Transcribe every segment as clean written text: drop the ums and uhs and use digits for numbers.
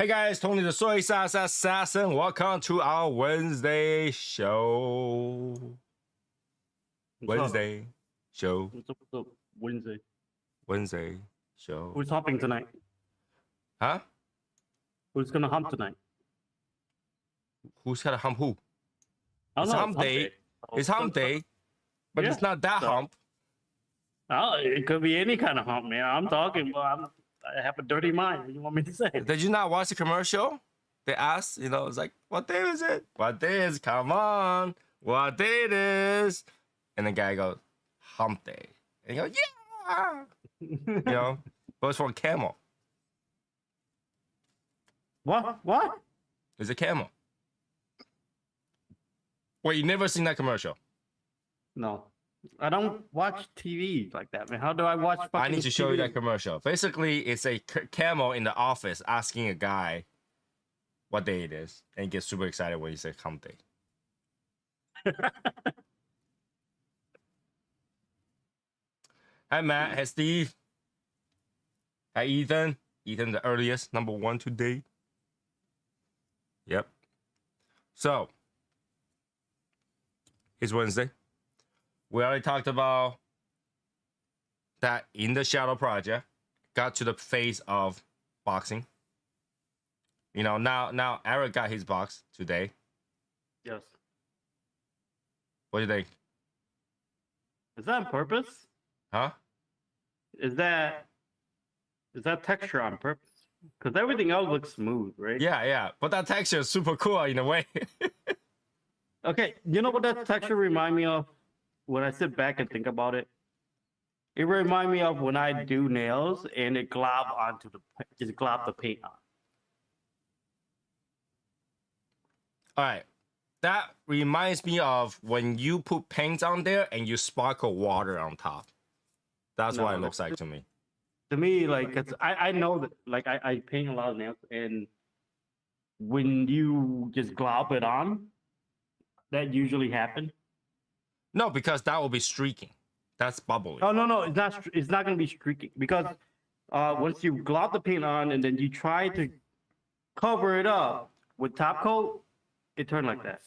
Hey guys, Tony the Soy Sauce Assassin. Welcome to our Wednesday show. Wednesday show. What's up, Wednesday? Wednesday show. Who's hopping tonight? Huh? Who's gonna hump tonight? Who's got a hump who? I It's don't know. hump day. It's hump day. But Yeah, it's not that so- hump. Oh, it could be any kind of hump, man. I'm talking, but I have a dirty mind. What do you want me to say? Did you not watch the commercial? They asked, it's like, what day is it? What day is? Come on. What day it is? And the guy goes, hump day. And he goes, yeah. But it's for a camel. What? It's a camel. Wait, you never seen that commercial? No, I don't watch TV like that, man. How do I watch? I need to show you TV? that commercial. Basically, it's a camel in the office asking a guy what day it is, and he gets super excited when he says hump day. Hi, Matt. Hi, Steve. Hi, Ethan. Ethan, the earliest, number one today. Yep. So, it's Wednesday. We already talked about that in the Shadow Project. Got to the phase of boxing. Now Eric got his box today. Yes. What do you think? Is that on purpose? Huh? Is that texture on purpose? Because everything else looks smooth, right? Yeah. But that texture is super cool in a way. Okay, you know what that texture remind me of? When I sit back and think about it, it remind me of when I do nails and it glob the paint on. All right. That reminds me of when you put paint on there and you sparkle water on top. That's No, what it looks like to me. To me, like I know that like I paint a lot of nails, and when you just glob it on, that usually happens. No, because that will be streaking. That's bubbly. Oh no, it's not. It's not gonna be streaking because once you glob the paint on and then you try to cover it up with top coat, it turns like that.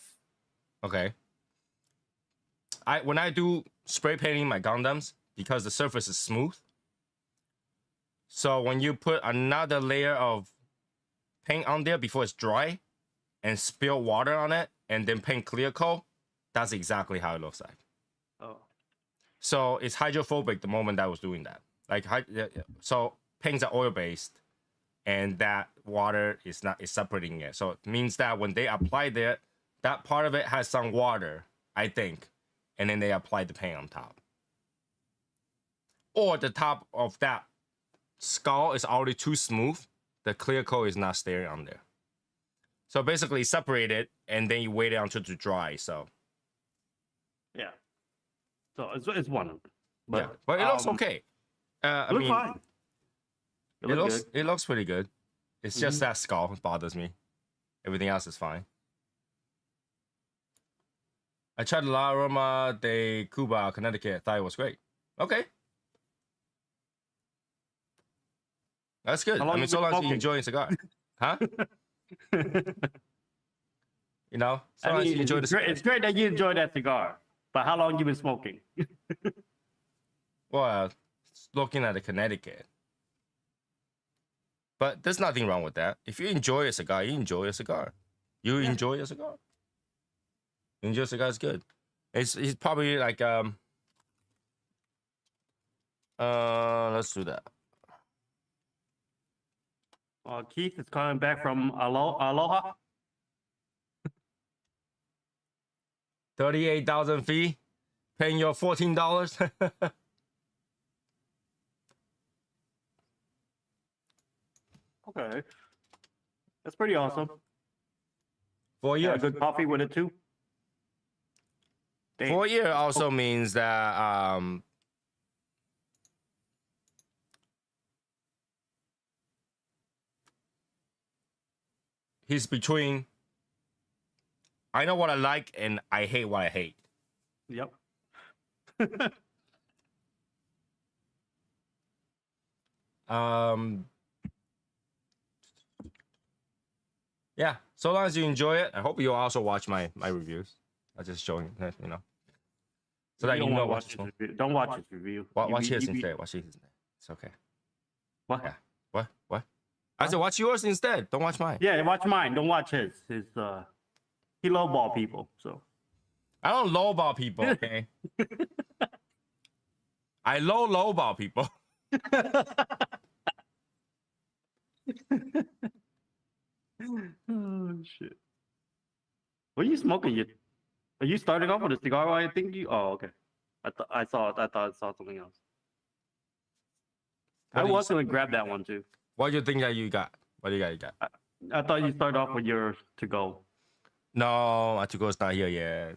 Okay. When I do spray painting my Gundams, because the surface is smooth, so when you put another layer of paint on there before it's dry and spill water on it and then paint clear coat, that's exactly how it looks like. Oh. So it's hydrophobic the moment I was doing that. So paints are oil based, and that water is separating it. So it means that when they apply that part of it has some water, I think, and then they apply the paint on top. Or the top of that skull is already too smooth. The clear coat is not staying on there. So basically separate it, and then you wait it until to dry. So Yeah. So it's one of them. But, yeah, but it looks okay. It looks fine. It looks pretty good. It's just that skull bothers me. Everything else is fine. I tried La Roma de Cuba, Connecticut. Thought it was great. Okay. That's good. I mean, so long as you enjoy a cigar. Huh? So long as you enjoy the cigar. It's great that you enjoy that cigar. But how long you been smoking? Well, looking at the Connecticut. But there's nothing wrong with that. If you enjoy a cigar, you enjoy a cigar. You enjoy a cigar. Enjoy a cigar is good. It's probably like let's do that. Keith is coming back from Aloha. 38,000 fee, paying your $14. Okay. That's pretty awesome. For a Yeah, year. good coffee with it too. For a year also means that he's between I know what I like and I hate what I hate. Yep. yeah, so long as you enjoy it, I hope you also watch my reviews. I'm just showing that, so that You you don't know want what to to watch his review. Don't watch his review. watch his instead. Watch his instead. It's okay. What? Yeah. What? I said watch yours instead. Don't watch mine. Yeah, watch mine. Don't watch his. He lowball people. So I don't lowball people, okay? I lowball people. oh shit. What are you smoking? Are you starting off with a cigar? I think you. Oh, okay. I thought I saw something else. I was gonna grab that one too. What do you think that you got? What do you got? I thought you started off with your to go. No, my to-go's not here yet.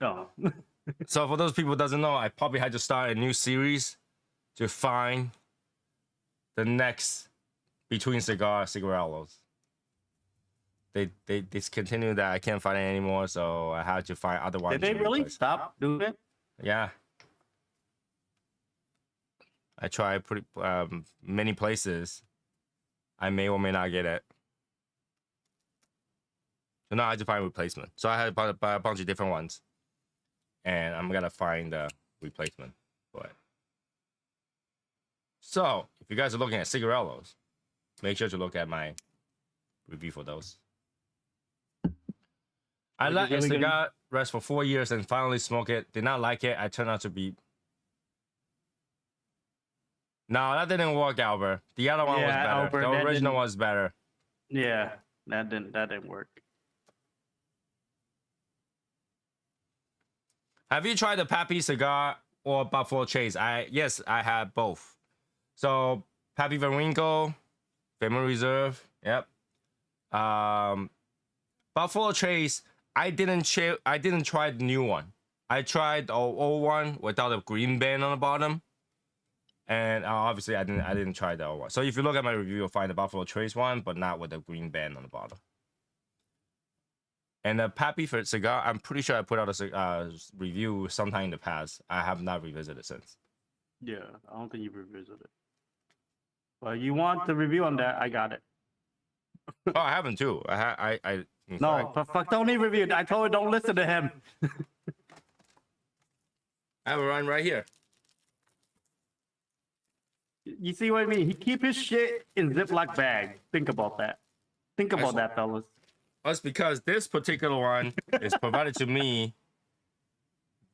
Oh. So for those people who doesn't know, I probably had to start a new series to find the next between cigarellos. They discontinued that. I can't find it anymore, so I had to find other ones. Did they really stop doing it? Yeah. I tried pretty many places. I may or may not get it. So now I had to find a replacement. So I had to buy a bunch of different ones. And I'm gonna find the replacement for it. So if you guys are looking at cigarellos, make sure to look at my review for those. I let a cigar rest for 4 years and finally smoke it. Did not like it. I turned out to be. No, that didn't work, Albert. The other one was better. Albert, the original was better. Yeah, that didn't work. Have you tried the Pappy cigar or Buffalo Trace? Yes, I have both. So Pappy Van Winkle, Family Reserve, yep. Buffalo Trace, I didn't try the new one. I tried the old one without a green band on the bottom. And obviously I didn't try the old one. So if you look at my review, you'll find the Buffalo Trace one, but not with the green band on the bottom. And the Pappy for cigar, I'm pretty sure I put out a review sometime in the past. I have not revisited since. Yeah, I don't think you've revisited. Well, you want the review on that? I got it. Oh, I haven't too. No, fuck, don't need review. I told her don't listen to him. I have a run right here. You see what I mean? He keep his shit in Ziploc bag. Think about that. Think about that, fellas. That's because this particular one is provided to me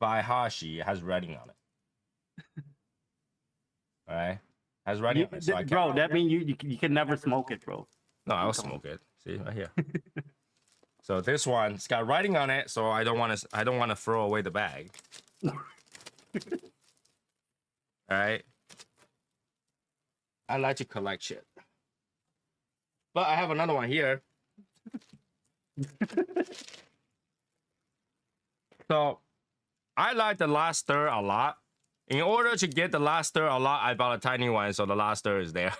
by Hashi. It has writing on it. All right, has writing on it. So bro, that means you can never smoke it, bro. No, I'll smoke it. See right here. So this one, it's got writing on it, so I don't want to throw away the bag. All right. I like to collect shit, but I have another one here. So I like the last stir a lot. In order to get the last stir a lot, I bought a tiny one, so the last stir is there.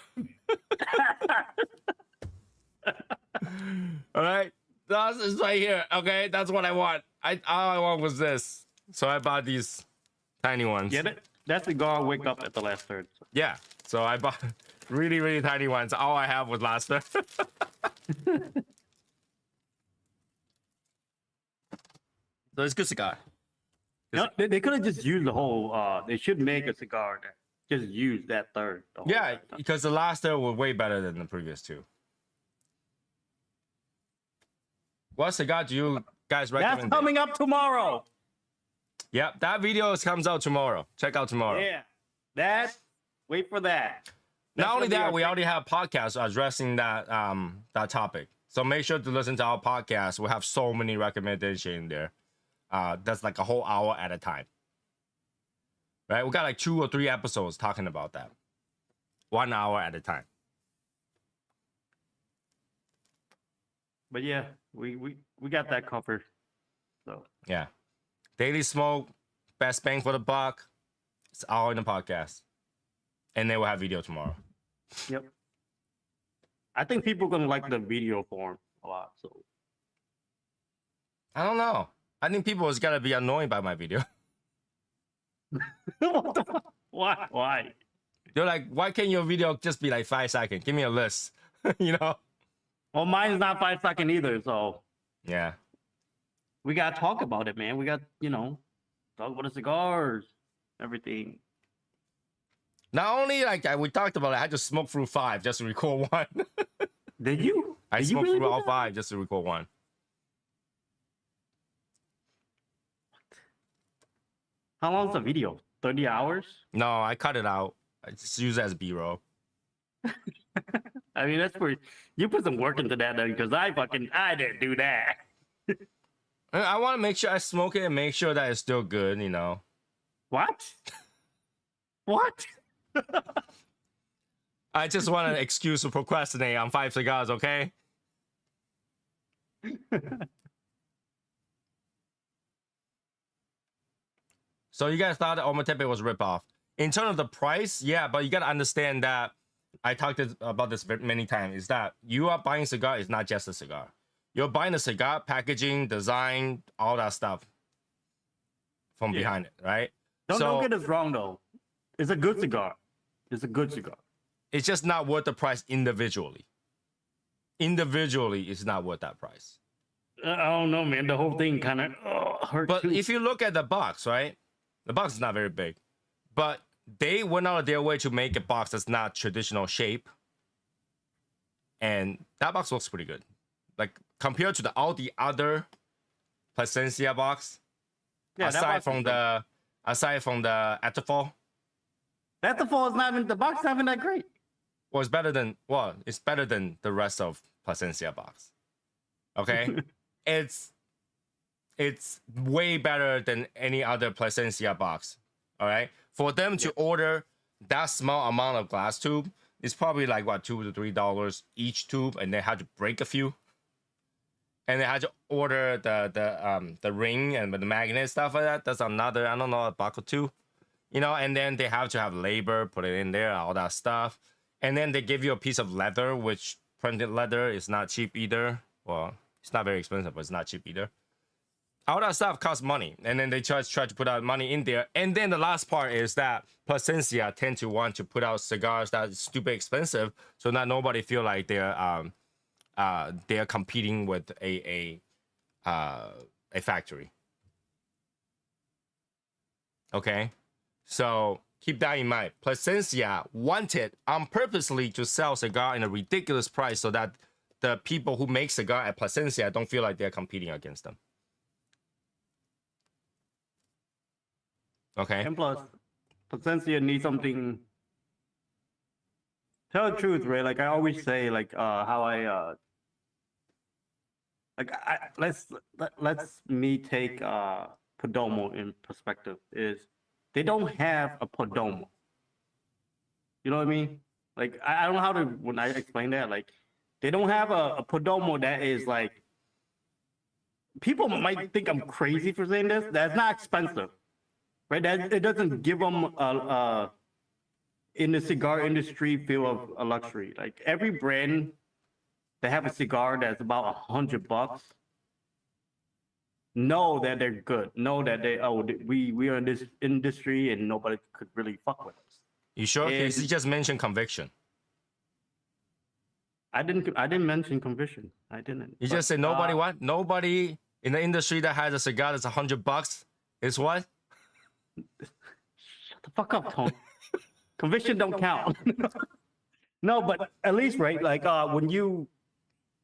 All right, that's right here. Okay, that's what I want. All I want was this, so I bought these tiny ones. Get it? That cigar wake up at the last third. Yeah, so I bought really, really tiny ones. All I have was last stir. So it's a good cigar. No, they could have just used the whole. They should make a cigar that just use that third. Yeah, because the last stir were way better than the previous two. What cigar do you guys recommend? That's coming up tomorrow. Yep, that video comes out tomorrow. Check out tomorrow. Yeah, wait for that. Not only that, we already have podcasts addressing that that topic. So make sure to listen to our podcast. We have so many recommendations in there. That's like a whole hour at a time. Right? We got like 2 or 3 episodes talking about that. 1 hour at a time. But yeah, we got that covered. So yeah. Daily Smoke, best bang for the buck. It's all in the podcast. And then we'll have video tomorrow. Yep. I think people are gonna like the video form a lot. So I don't know. I think people is gonna be annoyed by my video. what the fuck? Why? They're like, why can't your video just be like 5 seconds? Give me a list. You know? Well, mine's not 5 second either, so Yeah. we gotta talk about it, man. We got, talk about the cigars, everything. Not only like we talked about it, I had to smoke through 5 just to record one. Did you? I Did you smoked really through do all that? 5 just to record one. How long's the video? 30 hours? No, I cut it out. I just use it as B-roll. I mean, that's pretty. You put some work into that, then, because I didn't do that. I want to make sure I smoke it and make sure that it's still good, you know. What? What? I just want an excuse to procrastinate on 5 cigars, okay? So you guys thought that Ometepe was ripoff. In terms of the price, yeah, but you gotta understand that I talked about this many times. Is that you are buying cigar is not just a cigar. You're buying the cigar, packaging, design, all that stuff from behind it, right? Don't get us wrong though. It's a good cigar. It's a good cigar. It's just not worth the price individually. Individually, it's not worth that price. I don't know, man. The whole thing kind of hurt. But too. if you look at the box, right? The box is not very big, but they went out of their way to make a box that's not traditional shape, and that box looks pretty good. Like compared to all the other Plasencia box, Yeah, aside from the Atafal, Atafal is not even the box. Not even that great. well, it's better than the rest of Plasencia box. Okay, it's way better than any other Plasencia box. All right, for them to order that small amount of glass tube, it's probably like what $2 to $3 each tube, and they had to break a few, and they had to order the ring and the magnet stuff like that. That's another, I don't know, a buck or two, you know. And then they have to have labor, put it in there, all that stuff, and then they give you a piece of leather, which printed leather is not cheap either. Well, it's not very expensive, but it's not cheap either. All that stuff costs money, and then they try to put out money in there. And then the last part is that Plasencia tend to want to put out cigars that is stupid expensive, so that nobody feel like they're competing with a factory. Okay, so keep that in mind. Plasencia wanted on purposely to sell cigar in a ridiculous price so that the people who make cigar at Plasencia don't feel like they're competing against them. Okay. And plus, Plasencia needs something. Tell the truth, right? Like I always say, like how let's me take Perdomo in perspective. Is they don't have a Perdomo. You know what I mean? Like I don't know how to when I explain that. Like they don't have a Perdomo that is like. People might think I'm crazy for saying this. That's not expensive. Right, that it doesn't give them in the cigar industry feel of a luxury. Like every brand that have a cigar that's about $100, know that they're good. Know that we are in this industry and nobody could really fuck with us. You sure? And He just mentioned conviction. I didn't mention conviction. I didn't. You just said nobody what? Nobody in the industry that has a cigar that's $100 is what? Shut the fuck up, Tony. Conviction don't count. No, but at least, right? Like when you,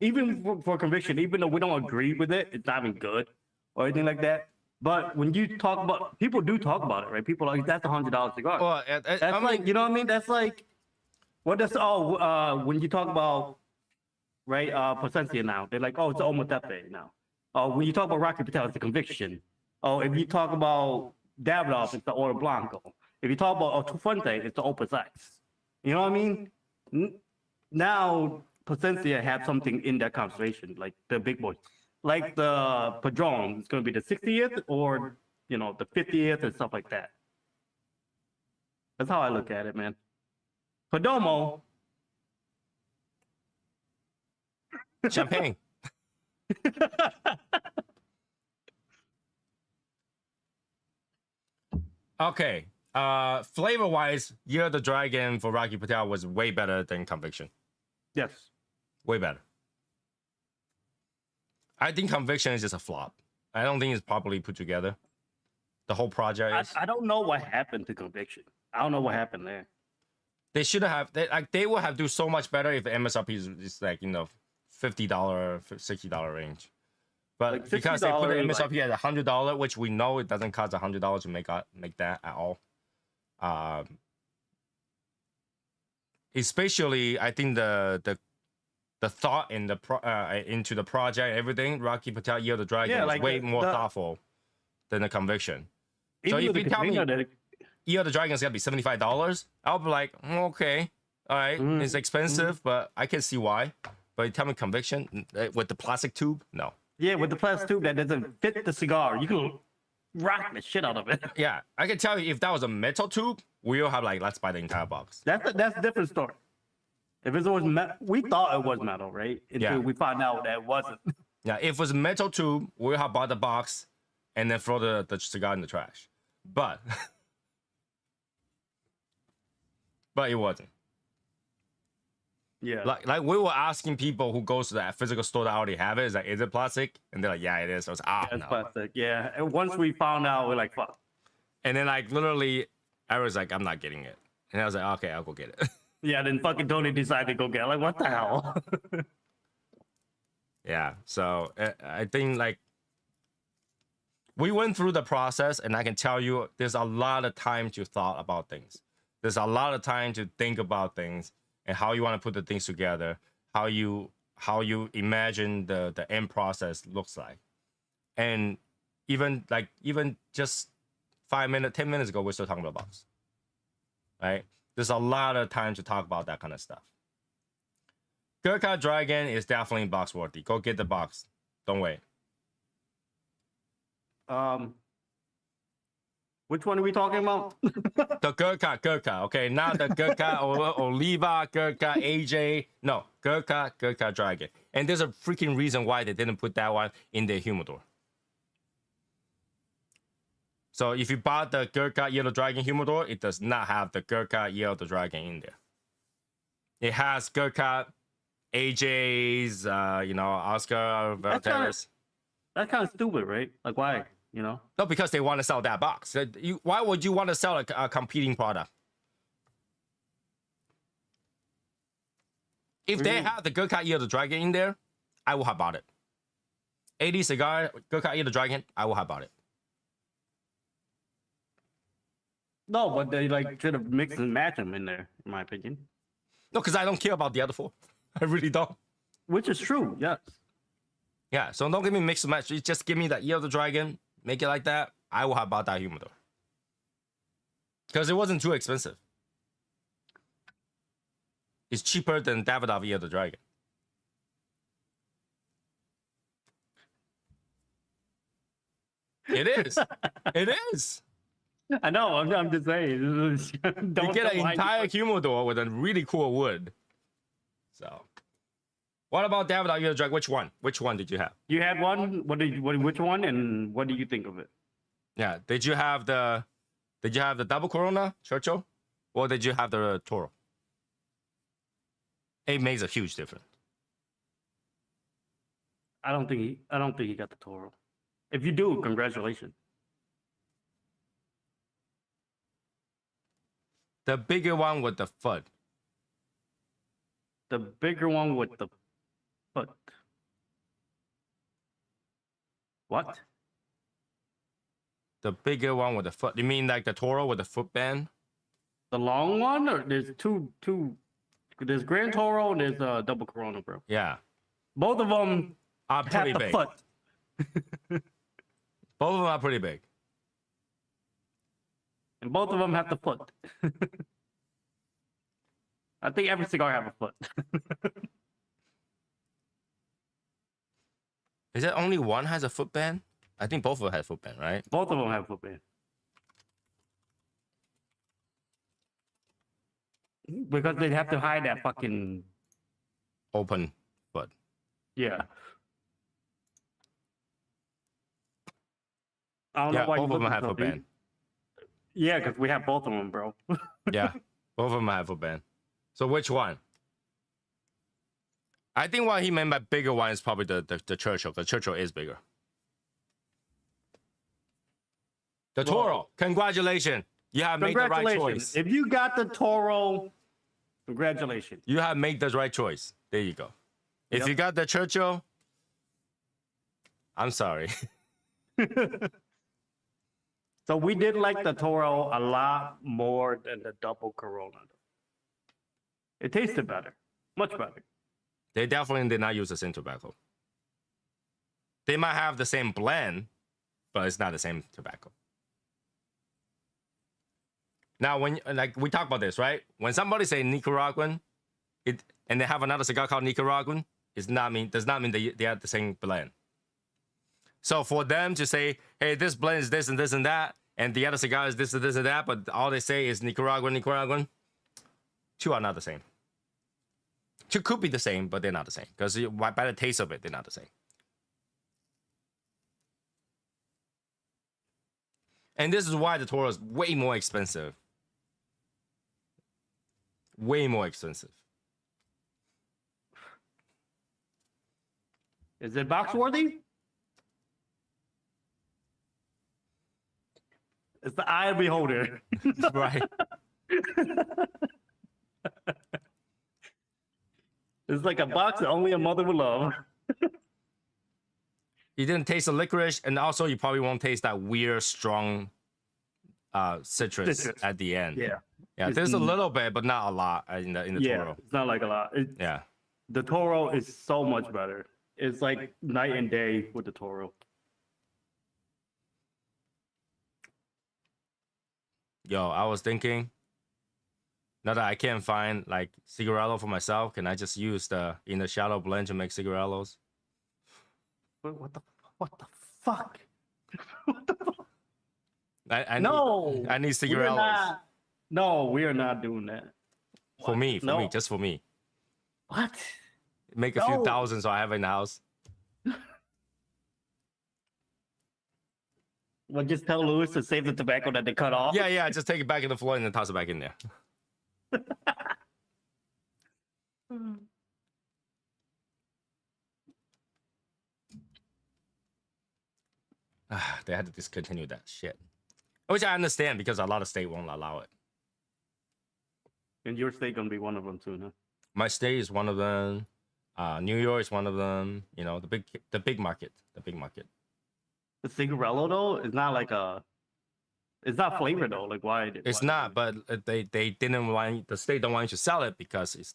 even for conviction, even though we don't agree with it, it's not even good or anything like that. But when you talk about, people do talk about it, right? People are like, that's $100 cigar. Well, That's I like, mean, you know what I mean? That's like, what does, when you talk about, right, Plasencia now, they're like, oh, it's Ometepe now. Oh, when you talk about Rocky Patel, it's a conviction. Oh, if you talk about Davidoff, it's the Oro Blanco. If you talk about Otto Fuente, it's the Opus X. You know what I mean? Now, Plasencia have something in that conversation, like the big boys. Like the Padron, it's going to be the 60th or, you know, the 50th and stuff like that. That's how I look at it, man. Perdomo. champagne. Okay. Flavor wise, Year of the Dragon for Rocky Patel was way better than Conviction. Yes. Way better. I think Conviction is just a flop. I don't think it's properly put together. The whole project is. I don't know what happened to Conviction. I don't know what happened there. They should have. They would have do so much better if the MSRP is like $50, $60 range. But Like because they put the $60, MSRP at $100, which we know it doesn't cost $100 to make that at all. Especially, I think the thought in into the project, everything, Rocky Patel, Year of the Dragon, is way more thoughtful than the Conviction. So if you tell me Year of the Dragon is gonna be $75, I'll be like, okay, all right, it's expensive, but I can see why. But you tell me Conviction with the plastic tube, no. Yeah, with the plastic tube that doesn't fit the cigar, you can rock the shit out of it. Yeah, I can tell you if that was a metal tube, we'll have like, let's buy the entire box. That's a different story. If it was metal, we thought it was metal, right? Until we found out that it wasn't. Yeah, if it was a metal tube, we'll have bought the box and then throw the cigar in the trash. But it wasn't. Yeah. Like we were asking people who goes to that physical store that already have it, is like, is it plastic? And they're like, yeah, it is. So I was like, It's no. plastic. Yeah. And once we found out, we're like, fuck. And then like literally, I was like, I'm not getting it. And I was like, okay, I'll go get it. Yeah, then fucking Tony decided to go get it. Like, what the hell? Yeah. So I think like we went through the process, and I can tell you, there's a lot of time to thought about things. There's a lot of time to think about things and how you want to put the things together, how you imagine the end process looks like. And even just 5 minutes, 10 minutes ago, we're still talking about box. Right? There's a lot of time to talk about that kind of stuff. Gurkha Dragon is definitely box worthy. Go get the box. Don't wait. Which one are we talking about? The Gurkha, okay? Not the Gurkha Oliva, Gurkha AJ. No, Gurkha Dragon. And there's a freaking reason why they didn't put that one in their humidor. So if you bought the Gurkha Year of the Dragon humidor, it does not have the Gurkha Year of the Dragon in there. It has Gurkha AJ's, Oscar Valteras. That's kind of stupid, right? Like, why? No, because they want to sell that box. Why would you want to sell a competing product? If they have the Gurkha Year of the Dragon in there, I will have bought it. 80 cigar, Gurkha Year of the Dragon, I will have bought it. No, but they like should have mixed and matched them in there, in my opinion. No, because I don't care about the other four. I really don't. Which is true, yes. Yeah, so don't give me mix and match. You just give me that Year of the Dragon, make it like that. I will have bought that humidor. Because it wasn't too expensive. It's cheaper than Davidoff Year of the Dragon. It is. It is. I know, I'm just saying. You get an entire humidor with a really cool wood. So, what about Davidoff Year of the Dragon? Which one? Which one did you have? You had one. Which one? And what do you think of it? Yeah. Did you have the double Corona Churchill, or did you have the Toro? It makes a huge difference. I don't think he got the Toro. If you do, congratulations. The bigger one with the foot. The bigger one with the foot. What? The bigger one with the foot. You mean like the Toro with the foot band? The long one, or there's two. There's Grand Toro and there's double Corona, bro. Yeah. Both of them are pretty have the big. foot. Both of them are pretty big. And both of them have the foot. I think every cigar have a foot. Is it only one has a foot band? I think both of them have foot band, right? Both of them have foot band. Because they have to hide that fucking open foot. Yeah. I don't know why both of them have foot band. Yeah, because we have both of them, bro. Yeah, both of them have foot band. So which one? I think what he meant by bigger one is probably the Churchill, because Churchill is bigger. The Toro, congratulations. You have made the right choice. If you got the Toro, congratulations. You have made the right choice. There you go. If Yep. you got the Churchill, I'm sorry. So we did like the Toro a lot more than the double Corona. It tasted better, much better. They definitely did not use the same tobacco. They might have the same blend, but it's not the same tobacco. Now, when like we talk about this, right? When somebody say Nicaraguan, and they have another cigar called Nicaraguan, does not mean they have the same blend. So for them to say, hey, this blend is this and this and that, and the other cigar is this and this and that, but all they say is Nicaraguan, two are not the same. Two could be the same, but they're not the same. Because by the taste of it, they're not the same. And this is why the Toro is way more expensive. Way more expensive. Is it box worthy? It's the eye of the beholder. Right. It's like a box that only a mother would love. You didn't taste the licorice, and also you probably won't taste that weird, strong citrus at the end. Yeah. Yeah, there's a little bit, but not a lot in the Toro. It's not like a lot. Yeah. The Toro is so much better. It's like night and day with the Toro. Yo, I was thinking, now that I can't find like cigarello for myself, can I just use the In the Shadow blend to make cigarellos? What the fuck? I No. I need We're cigarellos. not. No, we are not doing that. For me, No. just for me. What? Make a few No. thousand so I have it in the house. Well, just tell Louis to save the tobacco that they cut off. Yeah, just take it back in the floor and then toss it back in there. They had to discontinue that shit. Which I understand because a lot of state won't allow it. And your state gonna be one of them too, huh? My state is one of them. New York is one of them. You know, the big market. The cigarello though is not like a. It's not flavored though. Like why? It's not, but they didn't want, the state don't want you to sell it because it's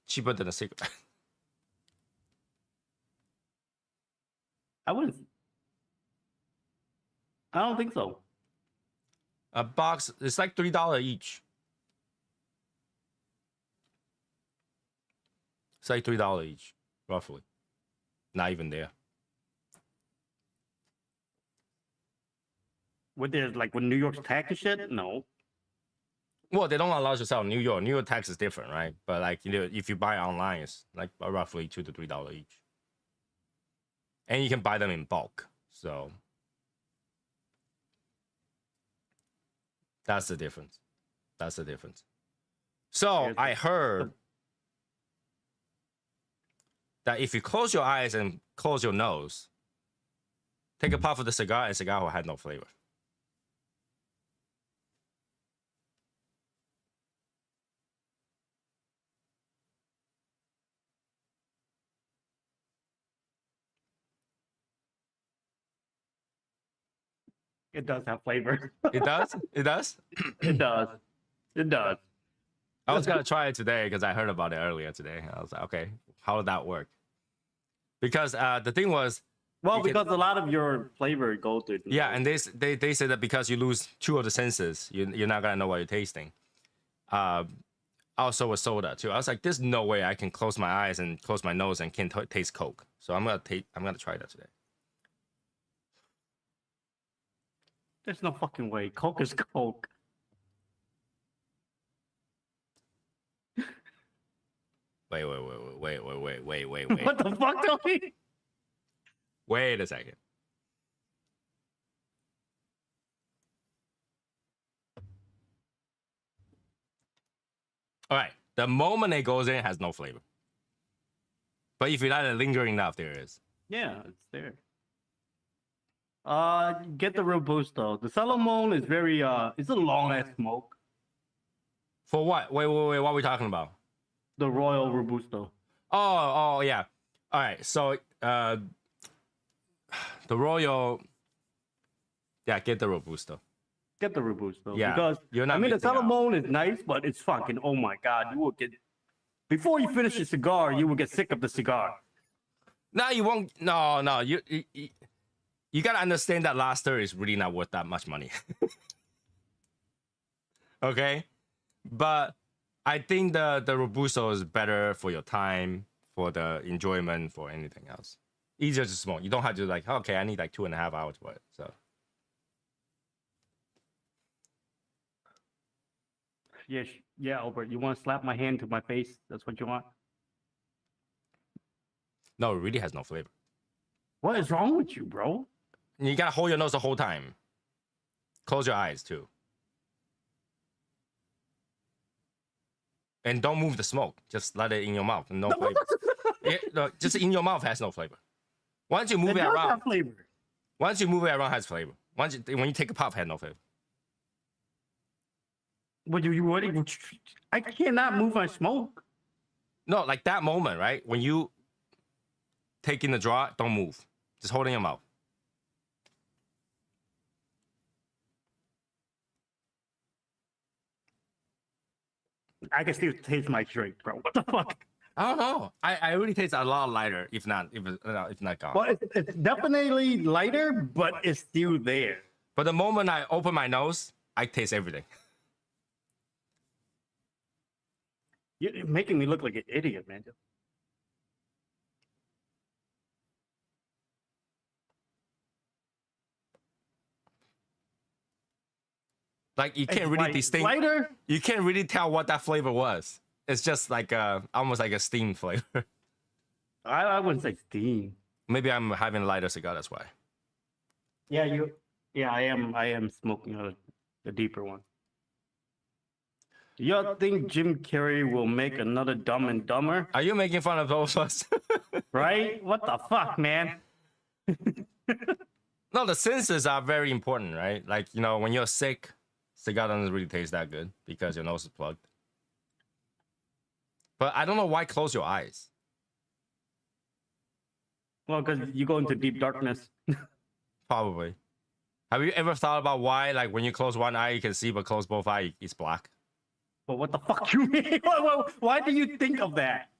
cheaper than a cigarette. I wouldn't. I don't think so. A box, it's like $3 each. It's like $3 each, roughly. Not even there. With there's like with New York's tax and shit. No. Well, they don't allow you to sell in New York. New York tax is different, right? But like, you know, if you buy online, it's like roughly $2 to $3 each. And you can buy them in bulk. So that's the difference. So I heard that if you close your eyes and close your nose, take a puff of the cigar, and cigar will have no flavor. It does have flavor. It does? It does? It does. It does. I was gonna try it today because I heard about it earlier today. I was like, okay, how did that work? Because the thing was, Well, because a lot of your flavor goes to. yeah, and they said that because you lose two of the senses, you're not gonna know what you're tasting. Also with soda too. I was like, there's no way I can close my eyes and close my nose and can taste Coke. So I'm gonna try that today. There's no fucking way. Coke is Coke. Wait. What the fuck, Tony? Wait a second. All right. The moment it goes in, it has no flavor. But if you let it linger enough, there is. Yeah, it's there. Get the Robusto. The Salomon is very it's a long ass smoke. For what? Wait. What are we talking about? The Royal Robusto. Oh, yeah. All right. So, the Royal. Yeah, get the Robusto. Get the Robusto. Yeah, Because you're not I mean the missing out. Salomon is nice, but it's fucking oh my god, you will get before you finish the cigar, you will get sick of the cigar. No, you won't. No. You gotta understand that Laster is really not worth that much money. Okay, but I think the Robusto is better for your time, for the enjoyment, for anything else. Easier to smoke. You don't have to like, okay, I need like 2.5 hours for it. So Yeah, Albert. You want to slap my hand to my face? That's what you want? no, it really has no flavor. What is wrong with you, bro? You gotta hold your nose the whole time. Close your eyes too. And don't move the smoke. Just let it in your mouth. No flavor. No, just in your mouth has no flavor. Once you move it It does around, have flavor. once you move it around, has flavor. When you take a puff, has no flavor. What you what? I cannot move my smoke. No, like that moment, right? When you take in the draw, don't move. Just hold it in your mouth. I can still taste my drink, bro. What the fuck? I don't know. I really taste a lot lighter, if not gone. Well, it's definitely lighter, but it's still there. But the moment I open my nose, I taste everything. You're making me look like an idiot, man. Like you can't really distinguish. Lighter? You can't really tell what that flavor was. It's just like almost like a steam flavor. I wouldn't say steam. Maybe I'm having a lighter cigar, that's why. Yeah, I am smoking a deeper one. Do y'all think Jim Carrey will make another Dumb and Dumber? Are you making fun of both of us? Right? What the fuck, man? No, the senses are very important, right? Like, you know, when you're sick, cigar doesn't really taste that good because your nose is plugged. But I don't know why close your eyes. Well, because you go into deep darkness. Probably. Have you ever thought about why, like, when you close one eye, you can see, but close both eyes, it's black? But what the fuck you mean? Why do you think of that?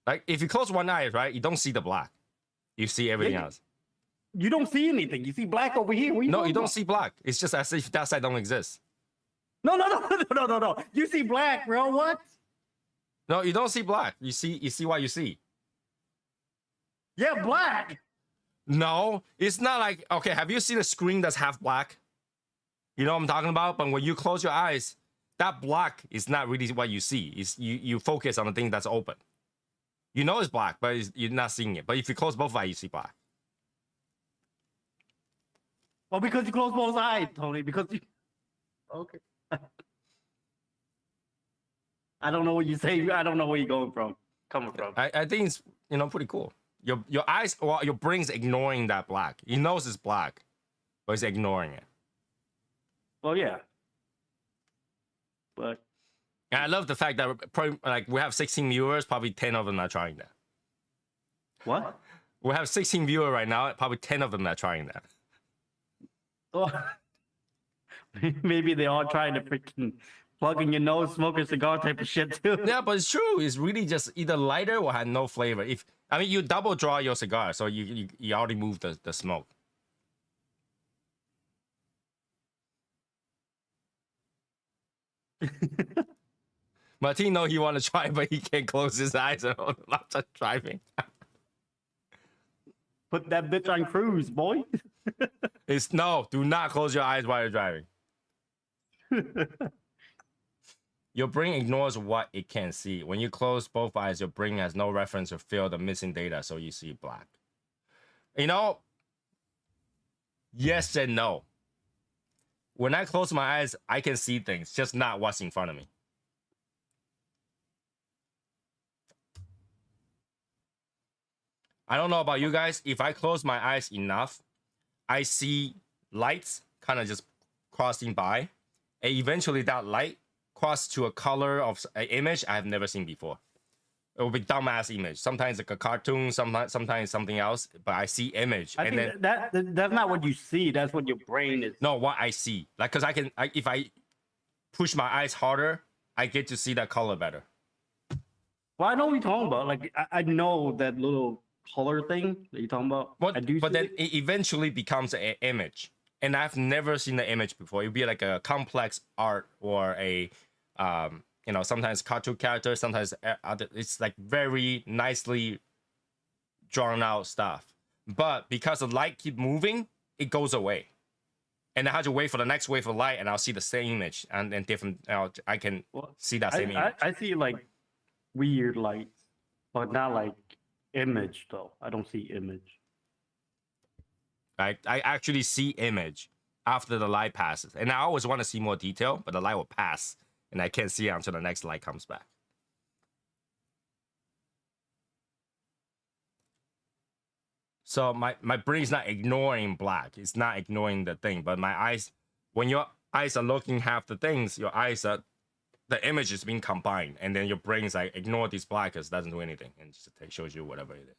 Like, if you close one eye, right, you don't see the black. You see everything else. You don't see anything. You see black over here. No, you don't see black. It's just as if that side don't exist. No. You see black, bro. What? No, you don't see black. You see what you see. Yeah, black. No, it's not like, okay, have you seen a screen that's half black? You know what I'm talking about? But when you close your eyes, that black is not really what you see. It's, you focus on the thing that's open. You know it's black, but you're not seeing it. But if you close both eyes, you see black. Well, because you close both eyes, Tony. Because you... Okay. I don't know what you say. I don't know where you're coming from. I think it's, you know, pretty cool. Your eyes, well, your brain's ignoring that black. It knows it's black, but it's ignoring it. Well, yeah. But and I love the fact that like we have 16 viewers, probably 10 of them are trying that. what? We have 16 viewers right now, probably 10 of them are trying that. Oh, maybe they're all trying to freaking plug in your nose, smoke a cigar type of shit too. Yeah, but it's true. It's really just either lighter or had no flavor. If I mean, you double draw your cigar, so you already moved the smoke. Martino, he want to try, but he can't close his eyes and hold them out driving. Put that bitch on cruise, boy. It's no, do not close your eyes while you're driving. Your brain ignores what it can see. When you close both eyes, your brain has no reference to fill the missing data, so you see black. You know, yes and no. When I close my eyes, I can see things, just not what's in front of me. I don't know about you guys. If I close my eyes enough, I see lights kind of just crossing by, and eventually that light cross to a color of an image I've never seen before. It will be dumbass image. Sometimes like a cartoon, sometimes something else. But I see image, I and think then that's not what you see. That's what your brain is. no, what I see. Like, cause if I push my eyes harder, I get to see that color better. Well, I know what you're talking about. Like I know that little color thing that you're talking about. But I do. but See then it. it eventually becomes an image, and I've never seen the image before. It'd be like a complex art or a sometimes cartoon character, sometimes other. It's like very nicely drawn out stuff. But because the light keep moving, it goes away, and I have to wait for the next wave of light, and I'll see the same image and different. I can Well, see that same image. I see like weird lights, but not like image though. I don't see image. I actually see image after the light passes, and I always want to see more detail, but the light will pass, and I can't see it until the next light comes back. So my brain's not ignoring black. It's not ignoring the thing, but my eyes, when your eyes are looking half the things, your eyes are, the image is being combined, and then your brain's like, ignore this black because it doesn't do anything, and it shows you whatever it is.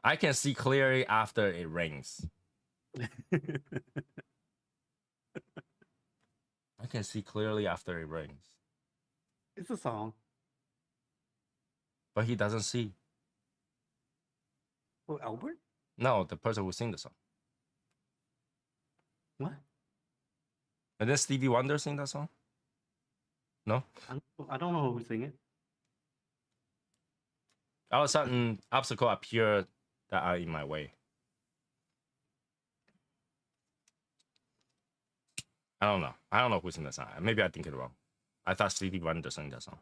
I can see clearly after it rains. I can see clearly after it rains. It's a song. But he doesn't see. Oh, Albert? No, the person who sing the song. What? And then Stevie Wonder sing that song? No? I don't know who's singing. All of a sudden, obstacle appear that are in my way. I don't know. I don't know who's in the song. Maybe I think it wrong. I thought Stevie Wonder sang that song.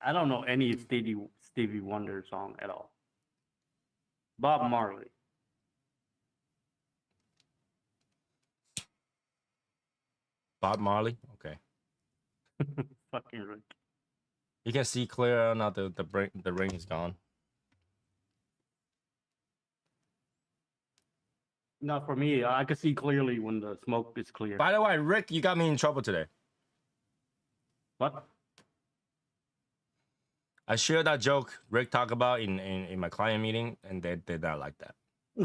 I don't know any Stevie Wonder song at all. Bob Marley. Bob Marley? Okay. Fucking Rick. You can see clear now the ring is gone. Not for me. I can see clearly when the smoke is clear. By the way, Rick, you got me in trouble today. What? I shared that joke Rick talked about in my client meeting, and they did not like that.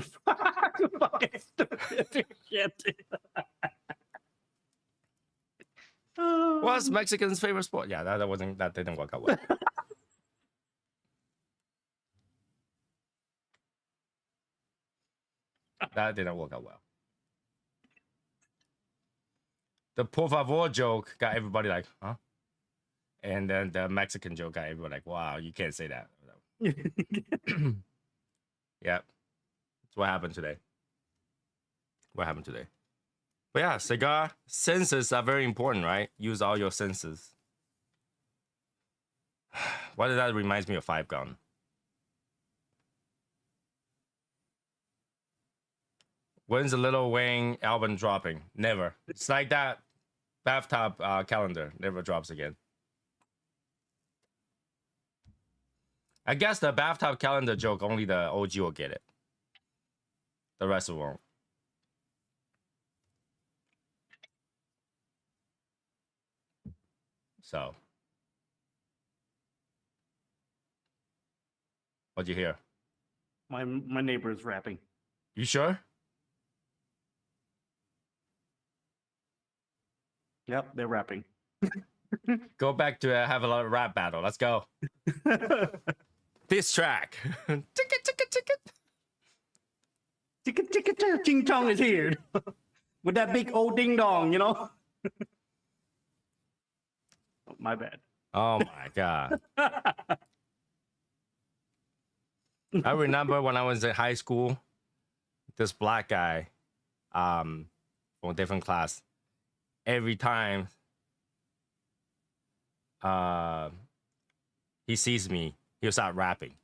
Fucking stupid shit. What's Mexican's favorite sport? Yeah, that didn't work out well. That didn't work out well. The por favor joke got everybody like, huh? And then the Mexican joke got everybody like, wow, you can't say that. Yep. That's what happened today. But yeah, cigar senses are very important, right? Use all your senses. Why did that reminds me of Five Gun? When's the Little Wayne album dropping? Never. It's like that bathtub calendar. Never drops again. I guess the bathtub calendar joke, only the OG will get it. The rest won't. So. What'd you hear? My neighbor is rapping. You sure? Yep, they're rapping. Go back to have a rap battle. Let's go. This track. Ticket, ticket, ticket. Chicka chicka chicka ching chong is here. With that big old ding dong, you know? Oh, my bad. Oh my God. I remember when I was in high school, this black guy from a different class, every time he sees me, he'll start rapping.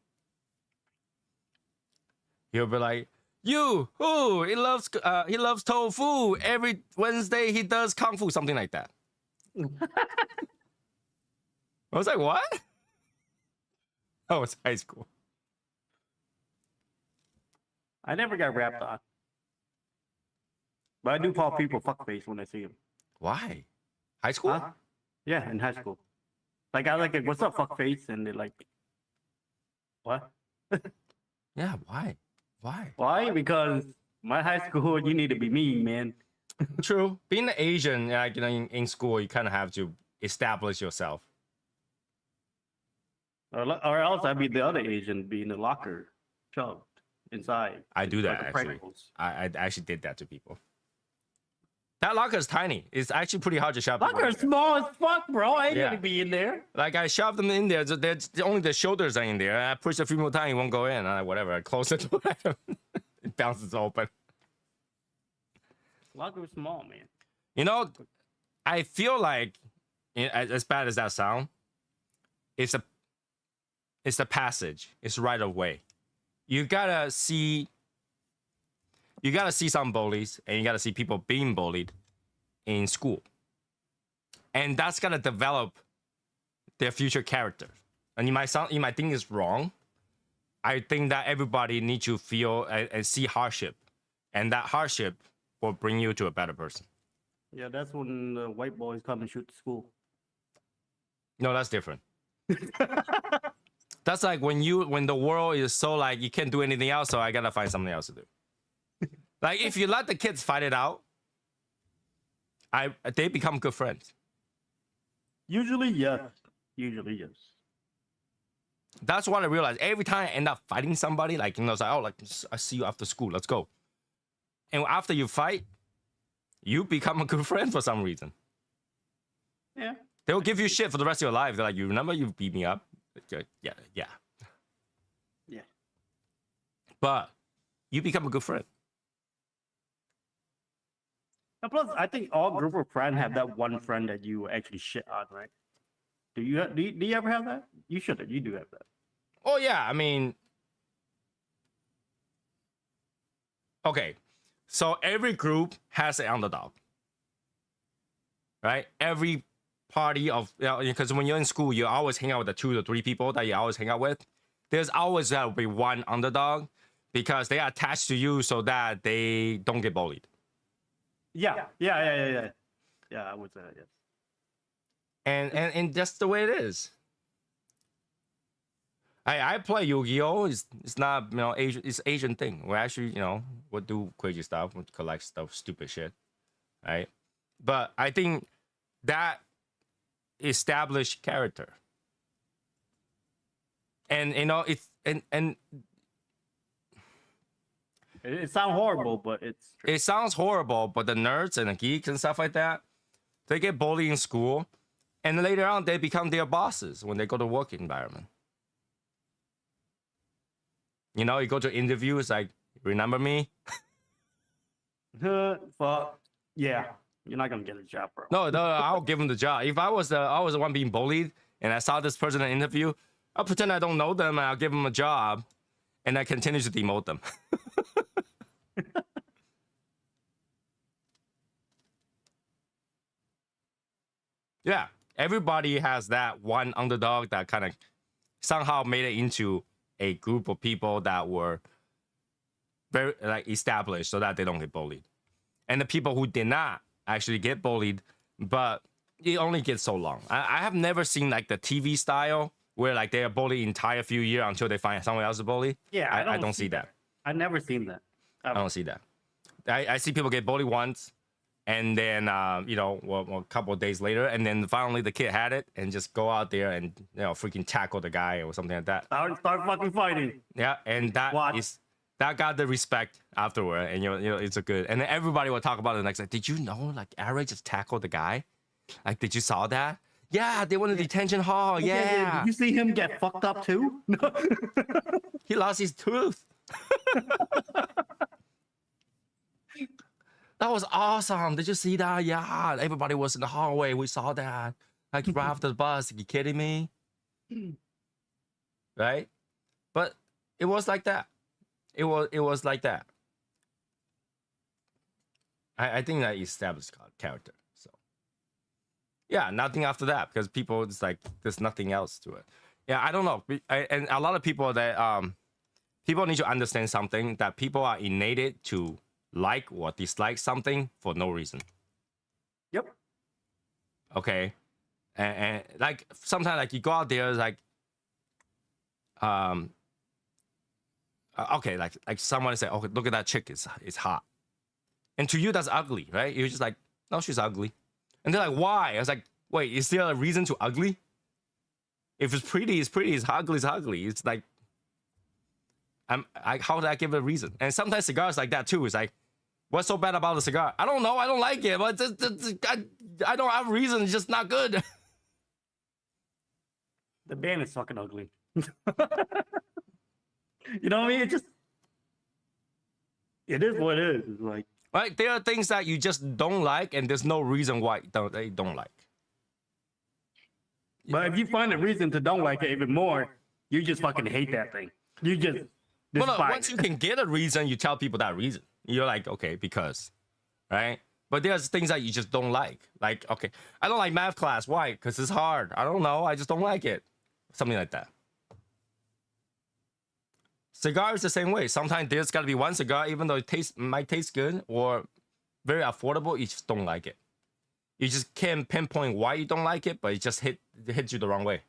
He'll be like, "You, who? He loves tofu. Every Wednesday he does kung fu," something like that. I was like, "What?" That was high school. I never got rapped on. But I do call people fuckface when I see them. Why? High school? Huh? Yeah, in high school. Like I like it, what's up, fuckface? And they're like, what? Yeah, why? Why? Why? Because my high school, you need to be mean, man. True. Being an Asian, like, in school, you kind of have to establish yourself. Or else I'd be the other Asian, be in the locker, shoved inside. I do that, like a actually. Pringles. I actually did that to people. That locker is tiny. It's actually pretty hard to shove. Locker is small as fuck, bro. I ain't Yeah. gonna be in there. Like, I shoved them in there. So only the shoulders are in there. I push a few more times, it won't go in. Whatever. I close the door. It bounces open. Locker is small, man. You know, I feel like, as bad as that sound, it's a passage. It's right of way. You gotta see some bullies, and you gotta see people being bullied in school, and that's gonna develop their future character. And you might think it's wrong. I think that everybody needs to feel and see hardship, and that hardship will bring you to a better person. Yeah, that's when the white boys come and shoot the school. No, that's different. That's like when the world is so like you can't do anything else, so I gotta find something else to do. Like if you let the kids fight it out, they become good friends. Usually, yes. Usually, yes. That's what I realized. Every time I end up fighting somebody, like, it's like, oh, like, I see you after school, let's go. And after you fight, you become a good friend for some reason. Yeah. They will give you shit for the rest of your life. They're like, you remember you beat me up? Yeah. Yeah. But you become a good friend. And plus, I think all group of friends have that one friend that you actually shit on, right? Do you ever have that? You should. You do have that. Oh, yeah. I mean, okay. So every group has an underdog, right? Every party of, because when you're in school, you always hang out with the 2 to 3 people that you always hang out with. There's always got to be one underdog because they are attached to you so that they don't get bullied. Yeah. I would say that, yes. And that's the way it is. I play Yu-Gi-Oh! It's not, Asian, it's Asian thing. We actually, we'll do crazy stuff, we'll collect stuff, stupid shit, right? But I think that established character. And it's and it sounds horrible, but it's true. It sounds horrible, but the nerds and the geeks and stuff like that, they get bullied in school, and later on they become their bosses when they go to work environment. You go to interviews, like, remember me? Fuck. Yeah. You're not gonna get a job, bro. No, I'll give them the job. If I was the one being bullied and I saw this person in an interview, I'll pretend I don't know them and I'll give them a job, and I continue to demote them. Yeah, everybody has that one underdog that kind of somehow made it into a group of people that were very established so that they don't get bullied. And the people who did not actually get bullied, but it only gets so long. I have never seen like the TV style where like they are bullied entire few years until they find someone else to bully. Yeah, I don't see that. I've never seen that. I don't see that. I see people get bullied once, and then a couple of days later, and then finally the kid had it and just go out there and freaking tackle the guy or something like that. Start fucking fighting. Yeah, and that got the respect afterward, and it's a good. And then everybody will talk about it the next day. Did you know like Eric just tackled the guy? Like, did you saw that? Yeah, they went to detention hall. Yeah. Did you see him get fucked up too? He lost his tooth. That was awesome. Did you see that? Yeah, everybody was in the hallway. We saw that. Like right after the bus. Are you kidding me? Right? But it was like that. It was like that. I think that established character. So yeah, nothing after that because people, it's like there's nothing else to it. Yeah, I don't know. And a lot of people that people need to understand something that people are innate to like or dislike something for no reason. Yep. Okay, and like sometimes like you go out there like um okay, like someone say, okay, look at that chick, it's hot, and to you that's ugly, right? You're just like, no, she's ugly, and they're like, why? I was like, wait, is there a reason to ugly? If it's pretty, it's pretty. It's ugly, it's ugly. It's like, how did I give a reason? And sometimes cigars like that too. It's like, what's so bad about the cigar? I don't know. I don't like it, but I don't have a reason. It's just not good. The band is fucking ugly. You know what I mean? It is what it is. It's like, Right? There are things that you just don't like, and there's no reason why they don't like. but if you find a reason to don't like it even more, you just fucking hate that thing. You just Well, no, despise once you it. can get a reason, you tell people that reason. You're like, okay, because, right? But there's things that you just don't like. Like, okay, I don't like math class. Why? Because it's hard. I don't know. I just don't like it. Something like that. Cigar is the same way. Sometimes there's got to be one cigar, even though it might taste good or very affordable, you just don't like it. You just can't pinpoint why you don't like it, but it just hits you the wrong way.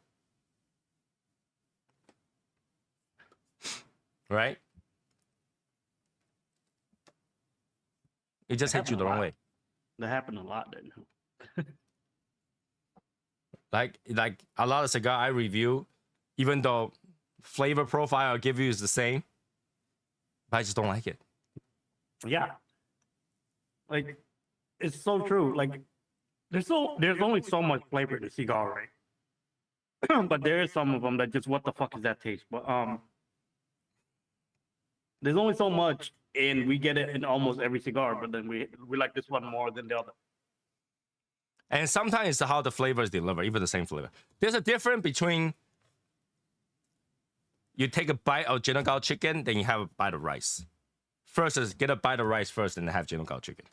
Right? It just hits you the wrong way. That happened a lot then. Like a lot of cigar I review, even though flavor profile I'll give you is the same, but I just don't like it. Yeah. Like, it's so true. Like, there's only so much flavor in a cigar, right? But there is some of them that just, what the fuck is that taste? But there's only so much, and we get it in almost every cigar. But then we like this one more than the other. And sometimes it's how the flavor is delivered, even the same flavor. There's a difference between you take a bite of Jinagao chicken, then you have a bite of rice. First is get a bite of rice first, and then have Jinagao chicken.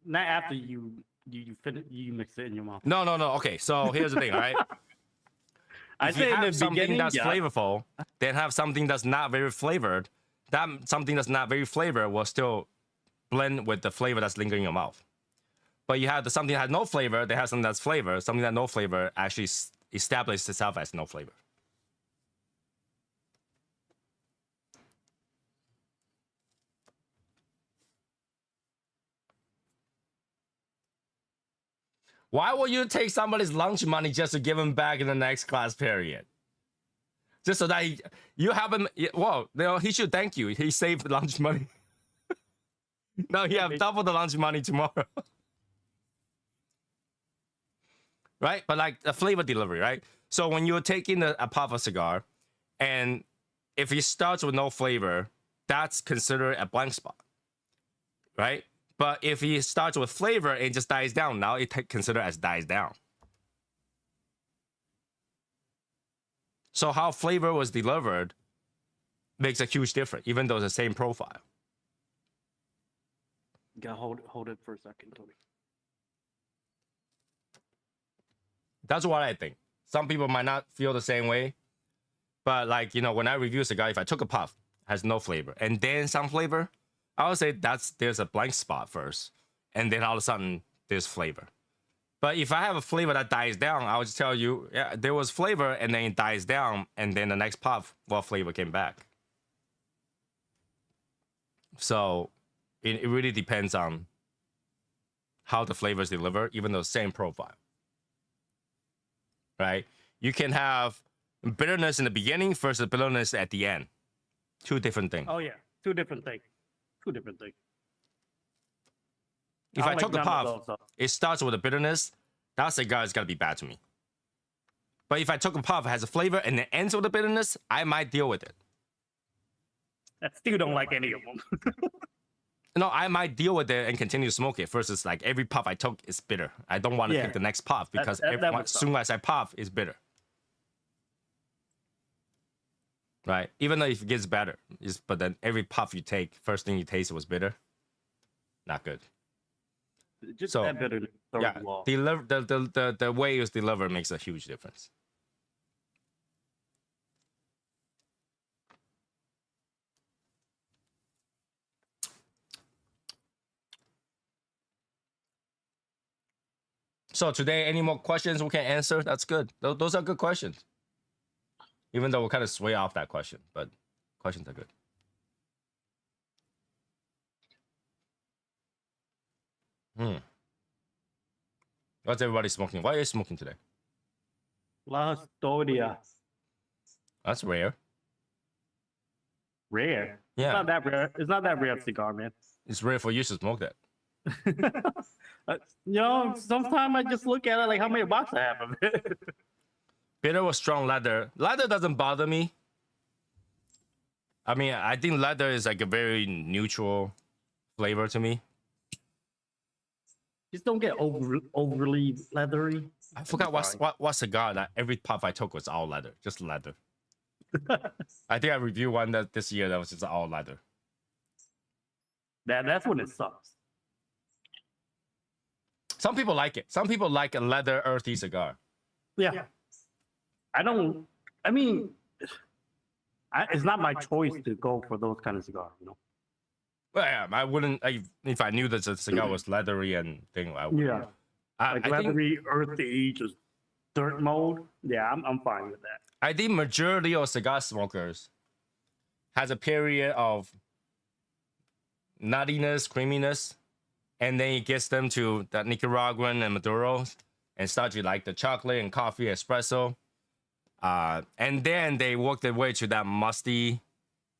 Not after you finish, you mix it in your mouth. No. Okay, so here's the thing, all right? I If say you in the have something beginning, that's yeah. flavorful, then have something that's not very flavored. That something that's not very flavored will still blend with the flavor that's lingering in your mouth. But you have something that has no flavor, they have something that's flavor. Something that no flavor actually establishes itself as no flavor. Why will you take somebody's lunch money just to give him back in the next class period? Just so that you have him. Well, he should thank you. He saved lunch money. Now he have double the lunch money tomorrow. Right? But like the flavor delivery, right? So when you're taking a puff of cigar, and if it starts with no flavor, that's considered a blank spot, right? But if it starts with flavor and just dies down, now it's considered as dies down. So how flavor was delivered makes a huge difference, even though it's the same profile. You gotta hold it for a second, Tony. That's what I think. Some people might not feel the same way, but like, you know, when I review a cigar, if I took a puff, has no flavor, and then some flavor, I would say there's a blank spot first, and then all of a sudden there's flavor. But if I have a flavor that dies down, I would just tell you, yeah, there was flavor, and then it dies down, and then the next puff, what flavor came back. So it really depends on how the flavors deliver, even though same profile. Right? You can have bitterness in the beginning versus bitterness at the end. Two different things. Oh yeah, two different things. Two different things. If I like took a none of puff, those, though. it starts with a bitterness, that cigar is gonna be bad to me. But if I took a puff, it has a flavor, and it ends with a bitterness, I might deal with it. I still don't like any of them. No, I might deal with it and continue to smoke it versus like every puff I took is bitter. I don't want to Yeah. take the next puff because that as would soon as I puff, it's bitter. Right? Even though it gets better, but then every puff you take, first thing you taste was bitter. Not good. Just So, that bitterness throws Yeah, you off. the way it's delivered makes a huge difference. So today, any more questions we can answer? That's good. Those are good questions. Even though we kind of sway off that question, but questions are good. What's everybody smoking? Why are you smoking today? La Historia. That's rare. Rare. Yeah. It's not that rare. It's not that rare of cigar, man. It's rare for you to smoke that. Sometimes I just look at it like how many boxes I have of it. Bitter or strong leather. Leather doesn't bother me. I mean, I think leather is like a very neutral flavor to me. Just don't get overly leathery. I forgot what cigar that every puff I took was all leather, just leather. I think I reviewed one that this year that was just all leather. That's when it sucks. Some people like it. Some people like a leather earthy cigar. Yeah. I mean, it's not my choice to go for those kind of cigars, you know? Well, yeah, I wouldn't. If I knew that the cigar was leathery and thing, I would. Yeah. Like leathery, earthy, just dirt mode. Yeah, I'm fine with that. I think majority of cigar smokers has a period of nuttiness, creaminess, and then it gets them to the Nicaraguan and Maduros and start to like the chocolate and coffee espresso. And then they work their way to that musty,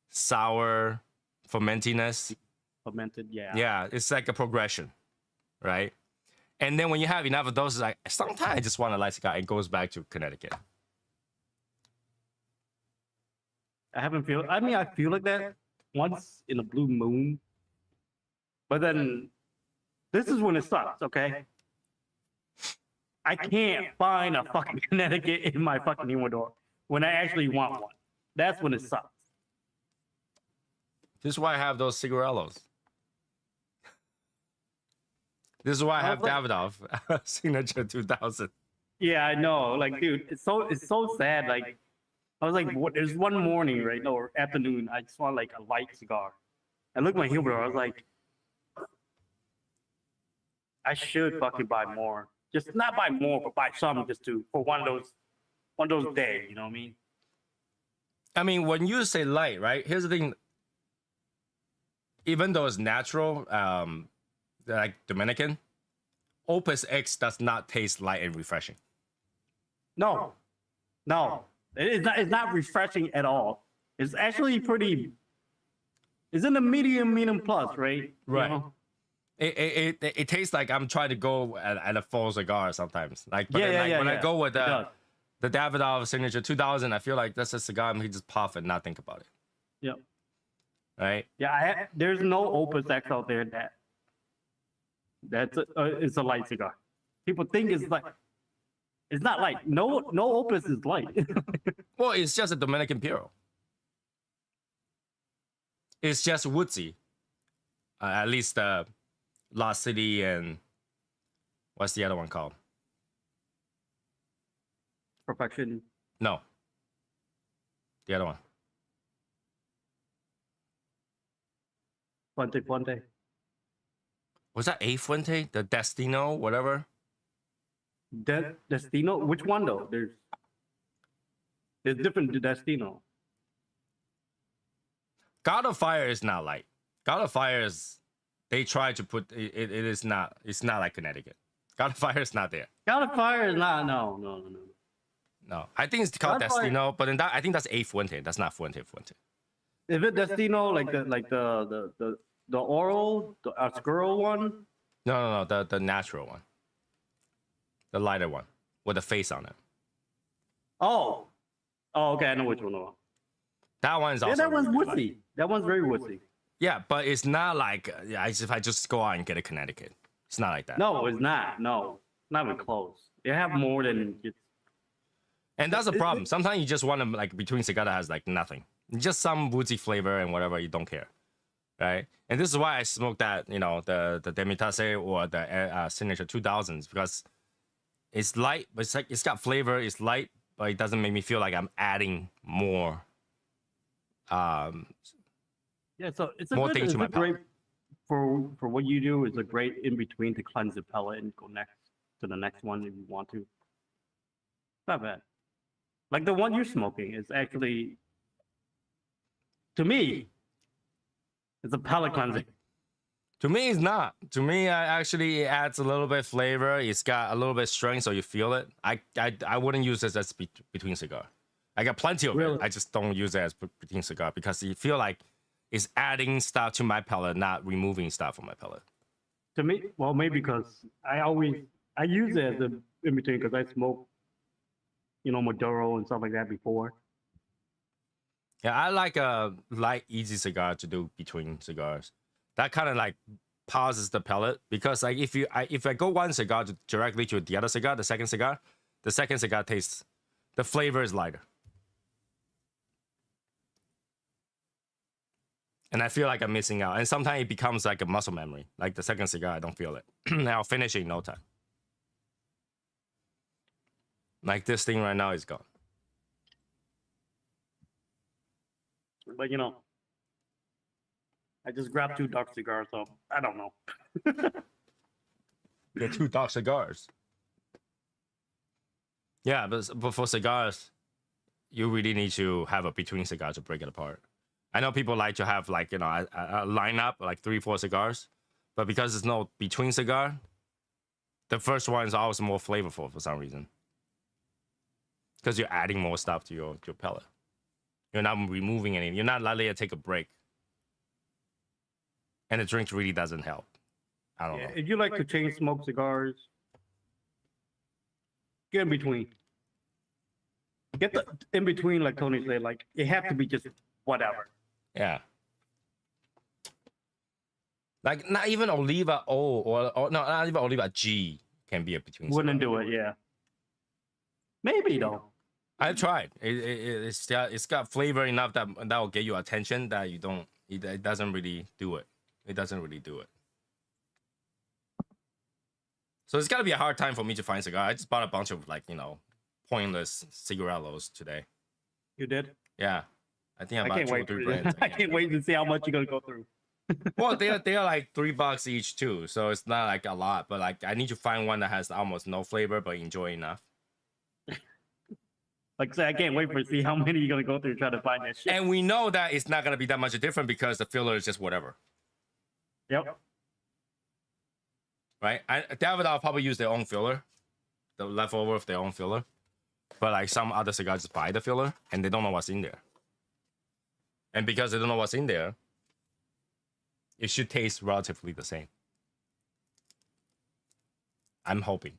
sour, fermentiness. Fermented, yeah. Yeah, it's like a progression, right? And then when you have enough of those, it's like sometimes I just want a light cigar. It goes back to Connecticut. I feel like that once in a blue moon. But then this is when it sucks, okay? I can't find a fucking Connecticut in my fucking humidor when I actually want one. That's when it sucks. This is why I have those cigarellos. This is why I have Davidoff Signature 2000. Yeah, I know. Like, dude, it's so sad. Like, I was like, there's one morning, right? No, or afternoon. I just want like a light cigar. I looked at my humidor. I was like, I should fucking buy more. Just not buy more, but buy some just for one of those days. You know what I mean? I mean, when you say light, right? Here's the thing. Even though it's natural, like Dominican, Opus X does not taste light and refreshing. No. It's not refreshing at all. It's actually pretty. It's in the medium plus, right? Right. You know? It tastes like I'm trying to go at a full cigar sometimes. Like, but when I go with the Davidoff Signature 2000, I feel like that's a cigar and he just puff and not think about it. Yep. Right? Yeah, there's no Opus X out there it's a light cigar. People think it's like it's not light. No Opus is light. Well, it's just a Dominican Puro. It's just woodsy. At least Lost City and what's the other one called? Perfection. No. The other one. Fuente. Was that A Fuente? The Destino, whatever? Destino? Which one though? There's different Destino. God of Fire is not light. God of Fire is they try to put it is not, it's not like Connecticut. God of Fire is not there. God of Fire is not no. No. I think it's called Destino, but in that I think that's A Fuente. That's not Fuente. Is it Destino like the oral, the Oscuro one? No, the natural one. The lighter one with a face on it. Oh, okay, I know which one. That one is also that one's really woodsy. That one's very woodsy. Yeah, but it's not like if I just go out and get a Connecticut. It's not like that. No, it's not. No, not even close. They have more than. And that's the problem. Sometimes you just want to like between cigar that has like nothing, just some woodsy flavor and whatever. You don't care. right? And this is why I smoke that, you know, the Demitase or the Signature 2000s, because it's light, but it's like it's got flavor. It's light, but it doesn't make me feel like I'm adding more, um, Yeah, so it's a more good, things it's to a my great palate. for what you do. It's a great in between to cleanse the palate and go next to the next one if you want to. Not bad. Like the one you're smoking is actually, to me, it's a palate cleanser. To me, it's not. To me, actually it adds a little bit flavor. It's got a little bit strength, so you feel it. I wouldn't use this as between cigar. I got plenty of Really? it. I just don't use it as between cigar because you feel like it's adding stuff to my palate, not removing stuff from my palate. To me, well, maybe because I use it as a in between because I smoke, Maduro and stuff like that before. Yeah, I like a light, easy cigar to do between cigars. That kind of like pauses the palate because like if I go one cigar directly to the other cigar, the second cigar tastes, the flavor is lighter. And I feel like I'm missing out. And sometimes it becomes like a muscle memory. Like the second cigar, I don't feel it. And I'll finish it in no time. Like this thing right now is gone. But I just grabbed 2 dark cigars, so I don't know. They're 2 dark cigars. Yeah, but for cigars, you really need to have a between cigar to break it apart. I know people like to have like, a lineup, like 3, 4 cigars. But because there's no between cigar, the first one is always more flavorful for some reason. Because you're adding more stuff to your palate. You're not removing anything. You're not letting it take a break. And the drink really doesn't help. I don't know. If you like to chain smoke cigars, get in between. Get the in between, like Tony said. Like it have to be just whatever. Yeah. Like not even Oliva O or no, not even Oliva G can be a between. Wouldn't do it, yeah. Maybe though. I've tried. It's got flavor enough that will get you attention that you don't. It doesn't really do it. It doesn't really do it. So it's got to be a hard time for me to find cigar. I just bought a bunch of pointless cigarillos today. You did? Yeah, I think I bought can't 2 or wait. 3 brands. I can't wait to see how much you're gonna go through. Well, they are like $3 each too, so it's not like a lot. But like I need to find one that has almost no flavor but enjoy enough. Like I said, I can't wait to see how many you're gonna go through trying to find that shit. And we know that it's not gonna be that much different because the filler is just whatever. Yep. Right? Davidoff probably use their own filler, the leftover of their own filler. But like some other cigars just buy the filler and they don't know what's in there. And because they don't know what's in there, it should taste relatively the same. I'm hoping.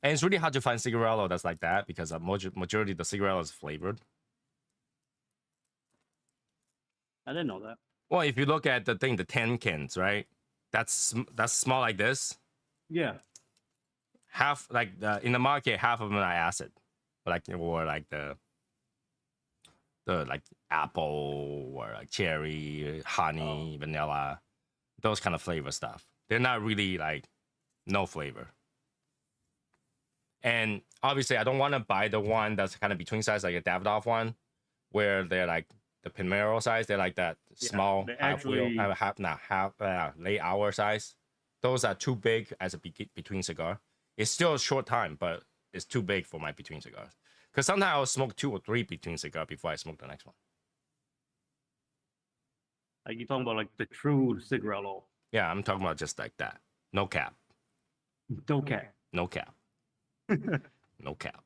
And it's really hard to find cigarillo that's like that because a majority of the cigarillo is flavored. I didn't know that. Well, if you look at the thing, the 10 cans, right? That's small like this. Yeah. Half like in the market, half of them are acid, like or like the like apple or like cherry, honey, vanilla, those kind of flavor stuff. They're not really like no flavor. And obviously, I don't want to buy the one that's kind of between size, like a Davidoff one, where they're like the Primero size. They're like that small late hour size. Those are too big as a between cigar. It's still a short time, but it's too big for my between cigars. Because sometimes I'll smoke 2 or 3 between cigar before I smoke the next one. Like you're talking about like the true cigarillo. Yeah, I'm talking about just like that. No cap. No cap. No cap. No cap.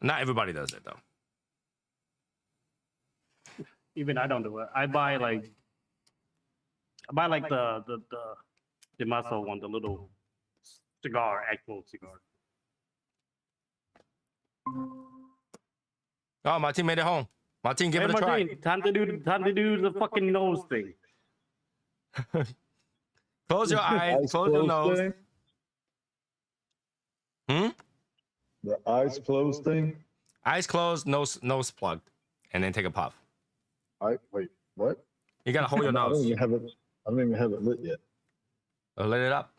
Not everybody does it though. Even I don't do it. I buy like the muscle one, the little cigar, actual cigar. Oh, Martin made it home. Martin, give Hey, it a try. Martin, time to do the fucking nose thing. Close your eyes. Close your nose. Thing? Hmm? The eyes closed thing? Eyes closed, nose plugged, and then take a puff. Wait, what? You gotta hold your I don't nose. even have it. I don't even have it lit yet. Let it up.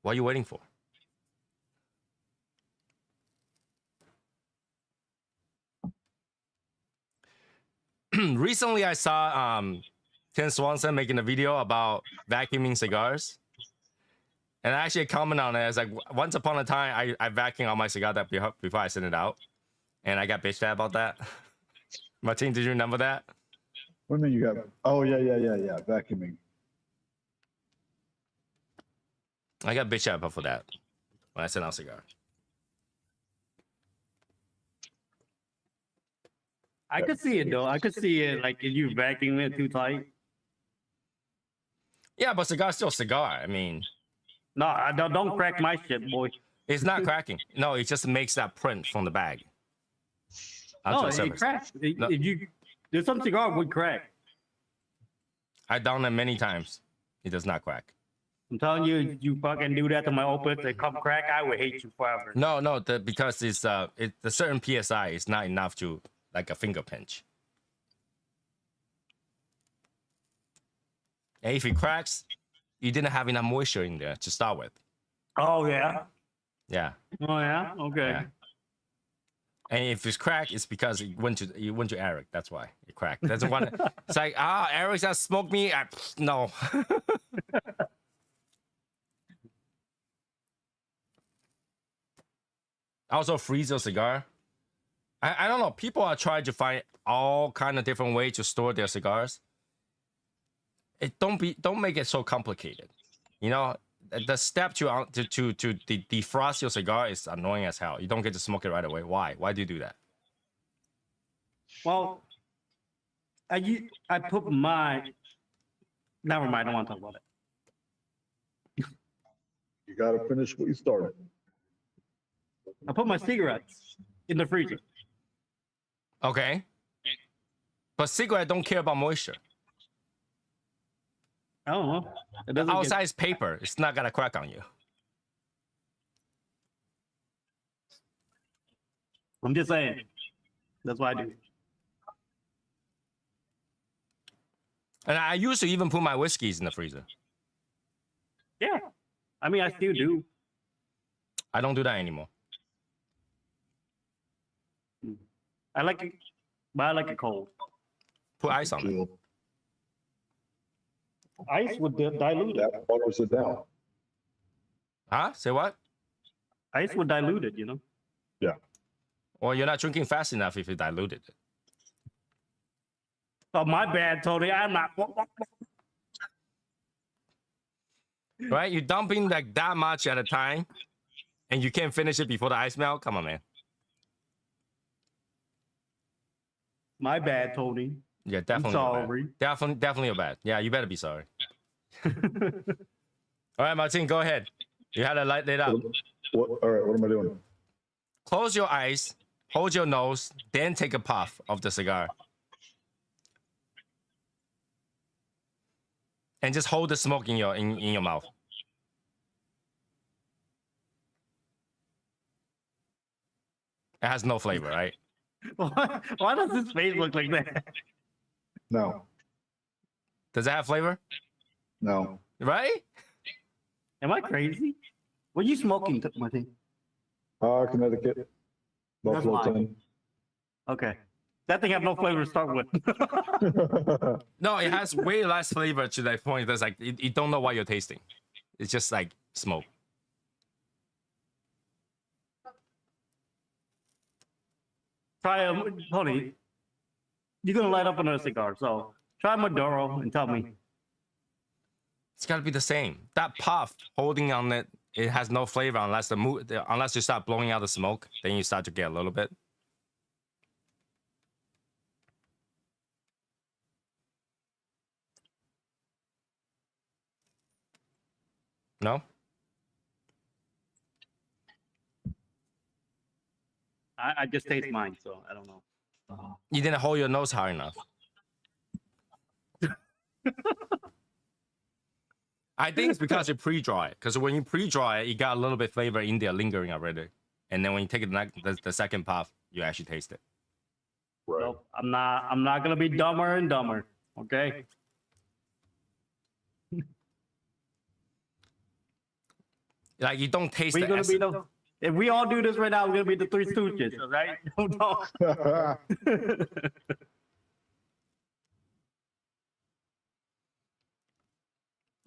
What are you waiting for? Recently, I saw Tim Swanson making a video about vacuuming cigars. And I actually comment on it as like, once upon a time, I vacuumed on my cigar that before I sent it out. And I got bitched at about that. Martin, did you remember that? What do you mean you got? Oh yeah. Vacuuming. I got bitched at for that when I sent out cigar. I could see it though. I could see it like if you vacuum it too tight. Yeah, but cigar's still a cigar. I mean, No, don't crack my shit, boy. it's not cracking. No, it just makes that print from the bag. onto No, the it surface. cracks. No. If you there's some cigar would crack. I've done it many times. It does not crack. I'm telling you, you fucking do that to my opus, they come crack, I would hate you forever. No, because it's the certain PSI is not enough to like a finger pinch. And if it cracks, you didn't have enough moisture in there to start with. Oh yeah. Yeah. Oh yeah. Okay. Yeah. And if it's cracked, it's because you went to Eric. That's why it cracked. That's one. It's like Eric's gonna smoke me. No. Also, freeze your cigar. I don't know. People are trying to find all kind of different ways to store their cigars. Don't make it so complicated. You know, the step to defrost your cigar is annoying as hell. You don't get to smoke it right away. Why? Why do you do that? Well, I put my. Never mind. I don't want to talk about it. You gotta finish what you started. I put my cigarettes in the freezer. Okay. But cigarette don't care about moisture. I don't know. It The doesn't get- outside is paper. It's not gonna crack on you. I'm just saying. That's what I do. And I used to even put my whiskeys in the freezer. Yeah. I mean, I still do. I don't do that anymore. I like it, but I like it cold. Put ice on it. Chill. Ice would dilute it. That waters it down. Huh? Say what? Ice would dilute it, you know? Well, you're not drinking fast enough if you diluted it. Oh, my bad, Tony. I'm not. Right? You're dumping like that much at a time, and you can't finish it before the ice melt. Come on, man. My bad, Tony. Yeah, I'm definitely. sorry. Definitely bad. Yeah, you better be sorry. All right, Martin, go ahead. You had a light lit up. What? All right. What am I doing? Close your eyes, hold your nose, then take a puff of the cigar. And just hold the smoke in your mouth. It has no flavor, right? Why does his face look like that? No. Does it have flavor? No. Right? Am I crazy? What are you smoking, Martin? Connecticut. Buffalo fine. 10. Okay. That thing have no flavor to start with. No, it has way less flavor to that point. That's like you don't know what you're tasting. It's just like smoke. Try Tony. You're gonna light up another cigar, so try Maduro and tell me. It's got to be the same. That puff holding on it, it has no flavor unless unless you start blowing out the smoke. Then you start to get a little bit. No? I just taste mine, so I don't know. You didn't hold your nose high enough. I think it's because you pre-dry it. Because when you pre-dry it, you got a little bit flavor in there lingering already. And then when you take it the second puff, you actually taste it. Right. Nope, I'm not gonna be dumber and dumber. Okay. Like you don't taste We're the gonna be essence. the. If we all do this right now, we're gonna be the Three Stooges, right? No.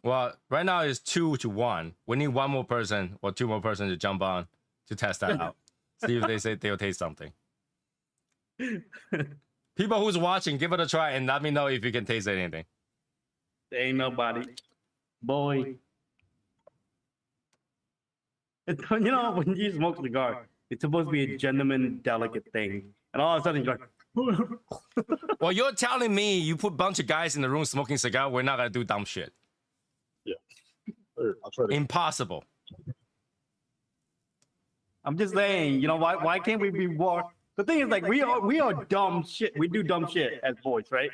Well, right now it's 2-1. We need one more person or two more person to jump on to test that out. See if they say they'll taste something. People who's watching, give it a try and let me know if you can taste anything. There ain't nobody. Boy. It's, you know, when you smoke a cigar, it's supposed to be a gentleman, delicate thing. And all of a sudden you're like, Well, you're telling me you put a bunch of guys in the room smoking cigar, we're not gonna do dumb shit. Yeah. Here, I'll try to. Impossible. I'm just saying, you know, why can't we be more? The thing is, like, we are dumb shit. We do dumb shit as boys, right?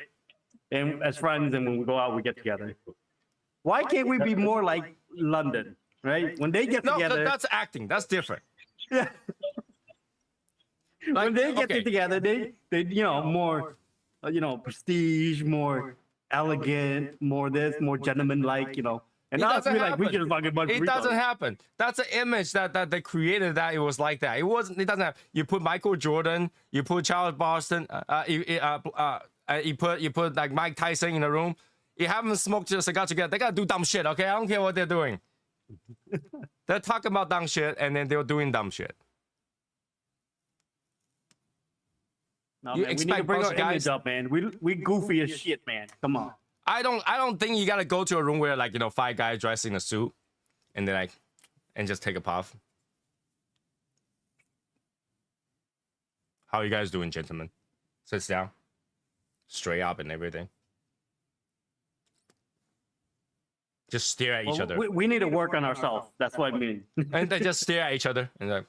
And as friends, and when we go out, we get together. Why can't we be more like London, right? When they get No, together, that's acting. That's different. yeah. Like, When they get okay. together, they you know, more, you know, prestige, more elegant, more this, more gentleman-like, you know. And It now doesn't we like we happen. just fucking bunch of It doesn't retards. happen. That's an image that they created that it was like that. It wasn't. It doesn't happen. You put Michael Jordan, you put Charles Boston, you put like Mike Tyson in the room. You have them smoke a cigar together. They gotta do dumb shit. Okay, I don't care what they're doing. They're talking about dumb shit and then they're doing dumb shit. No, You man, we need to expect bring bunch our of guys- image up, man. We goofy as shit, man. Come on. I don't think you gotta go to a room where like 5 guys dressed in a suit and then and just take a puff. How you guys doing, gentlemen? Sit down, straight up and everything. Just stare at each Well, other, we need to work on ourselves. That's what I mean. and they just stare at each other and like,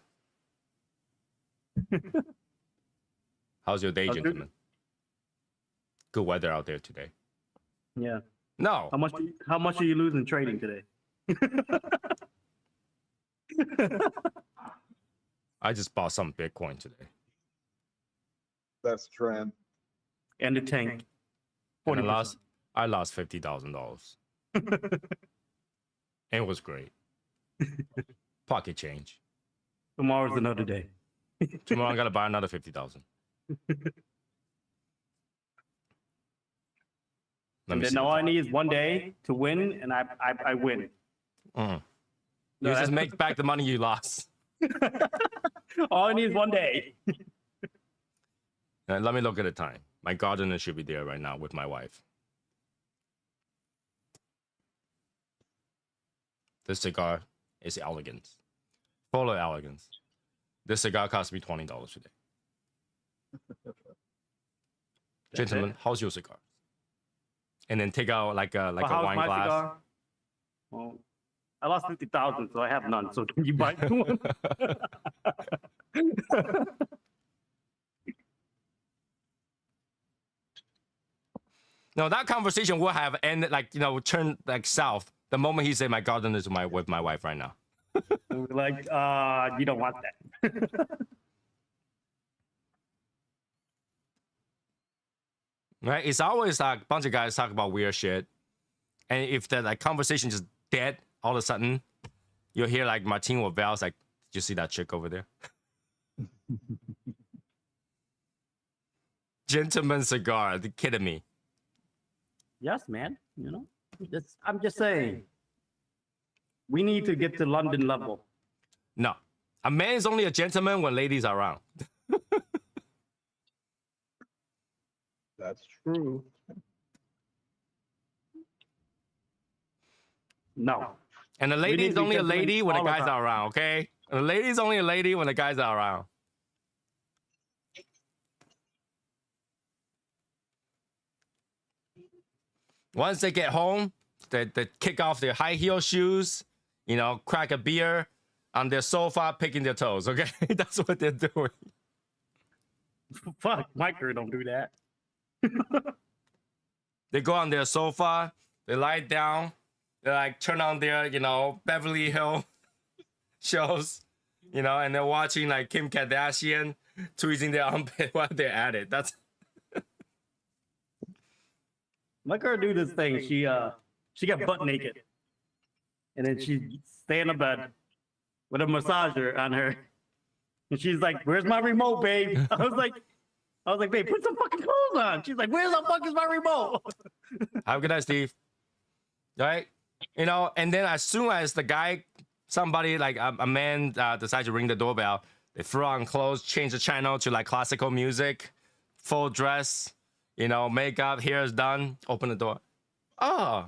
"How's your day, How's good? gentlemen? Good weather out there today." Yeah. No, How much are you losing trading today? I just bought some Bitcoin today. That's the trend. And the tank. And 40%. I lost $50,000. It was great. Pocket change. Tomorrow's another day. Tomorrow I gotta buy another 50,000. Let And me then see. all I need is one day to win, and I win. Mhm. No, You just that's- make back the money you lost. All I need is one day. Let me look at the time. My gardener should be there right now with my wife. This cigar is elegant. Full of elegance. This cigar cost me $20 today. Gentlemen, how's your cigar? And then take out like a How's wine my glass. cigar? Well, I lost 50,000, so I have none. So can you buy one? No, that conversation will have ended turned like south the moment he said my garden is with my wife right now. Like, you don't want that. Right? It's always like a bunch of guys talk about weird shit. And if the conversation just dead, all of a sudden you'll hear like Martin or Val's like, did you see that chick over there? Gentleman cigar, are you kidding me? Yes, man. You know, I'm just saying. We need to get to London level. No. A man is only a gentleman when ladies are around. That's true. No. And a need lady to is be only a gentlemen lady when the all the guys time. are around, okay? And a lady is only a lady when the guys are around. Once they get home, they kick off their high heel shoes, crack a beer on their sofa, picking their toes, okay? That's what they're doing. Fuck, my crew don't do that. They go on their sofa, they lie down, they like turn on their, Beverly Hill shows, and they're watching like Kim Kardashian tweezing their armpit while they're at it. My girl do this thing. She got butt naked, and then she stay in the bed with a massager on her, and she's like, "Where's my remote, babe?" I was like, "Babe, put some fucking clothes on." She's like, "Where's the fuck is my remote?" Have a good night, Steve. Right? You know, and then as soon as the guy, somebody like a man decides to ring the doorbell, they throw on clothes, change the channel to like classical music, full dress, you know, makeup, hair is done, open the door. Oh,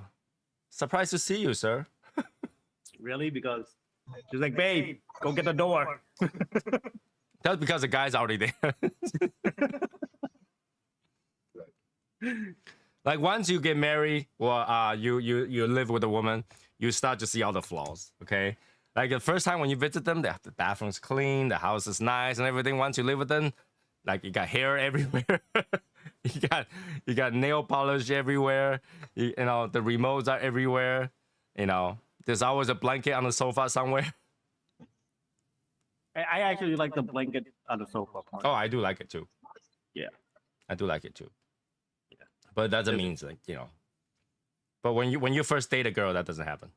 surprised to see you, sir. Really? Because she's like, "Babe, go get the door." That's because the guy's already there. Like once you get married or you live with a woman, you start to see all the flaws. Okay, like the first time when you visit them, the bathroom's clean, the house is nice, and everything. Once you live with them, like you got hair everywhere, you got nail polish everywhere. You know the remotes are everywhere. You know there's always a blanket on the sofa somewhere. I actually like the blanket on the sofa part. Oh, I do like it too. Yeah. I do like it too. Yeah. But it doesn't mean like, you know. But when you first date a girl, that doesn't happen.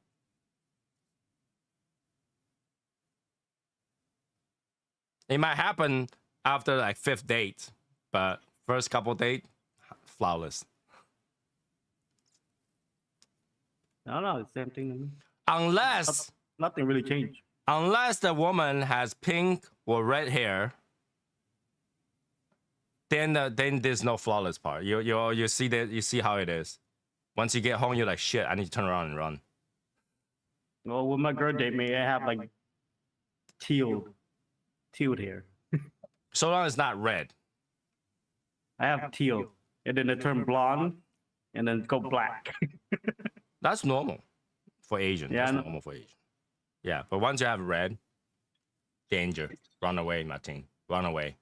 It might happen after like 5th date, but first couple date, flawless. No, it's the same thing to me. Unless Nothing really changed. unless the woman has pink or red hair, then there's no flawless part. You see that, you see how it is. Once you get home, you're like, shit, I need to turn around and run. Well, when my girl date me, I have like teal hair. So long as it's not red. I have teal, and then it turn blonde, and then go black. That's normal for Asian. Yeah, I That's know. normal for Asian. Yeah, but once you have red, danger. Run away, Martin. Run away.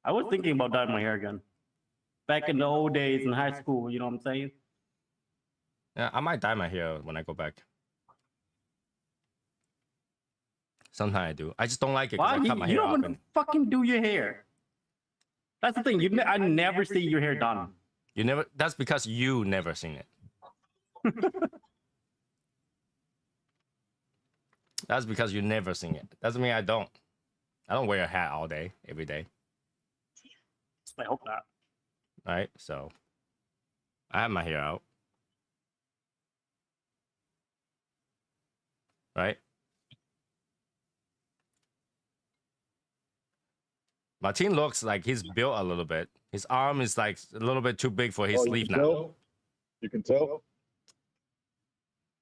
I was thinking about dyeing my hair again. Back in the old days in high school, you know what I'm saying? Yeah, I might dye my hair when I go back. Sometimes I do. I just don't like it because Why? I cut my You hair don't off. want to fucking do your hair. That's the thing. I never see your hair done. You never. That's because you never seen it. That's because you never seen it. Doesn't mean I don't. I don't wear a hat all day, every day. I hope not. Right? So I have my hair out. Right? Martin looks like he's built a little bit. His arm is like a little bit too big for his Oh, sleeve you can now. tell? You can tell.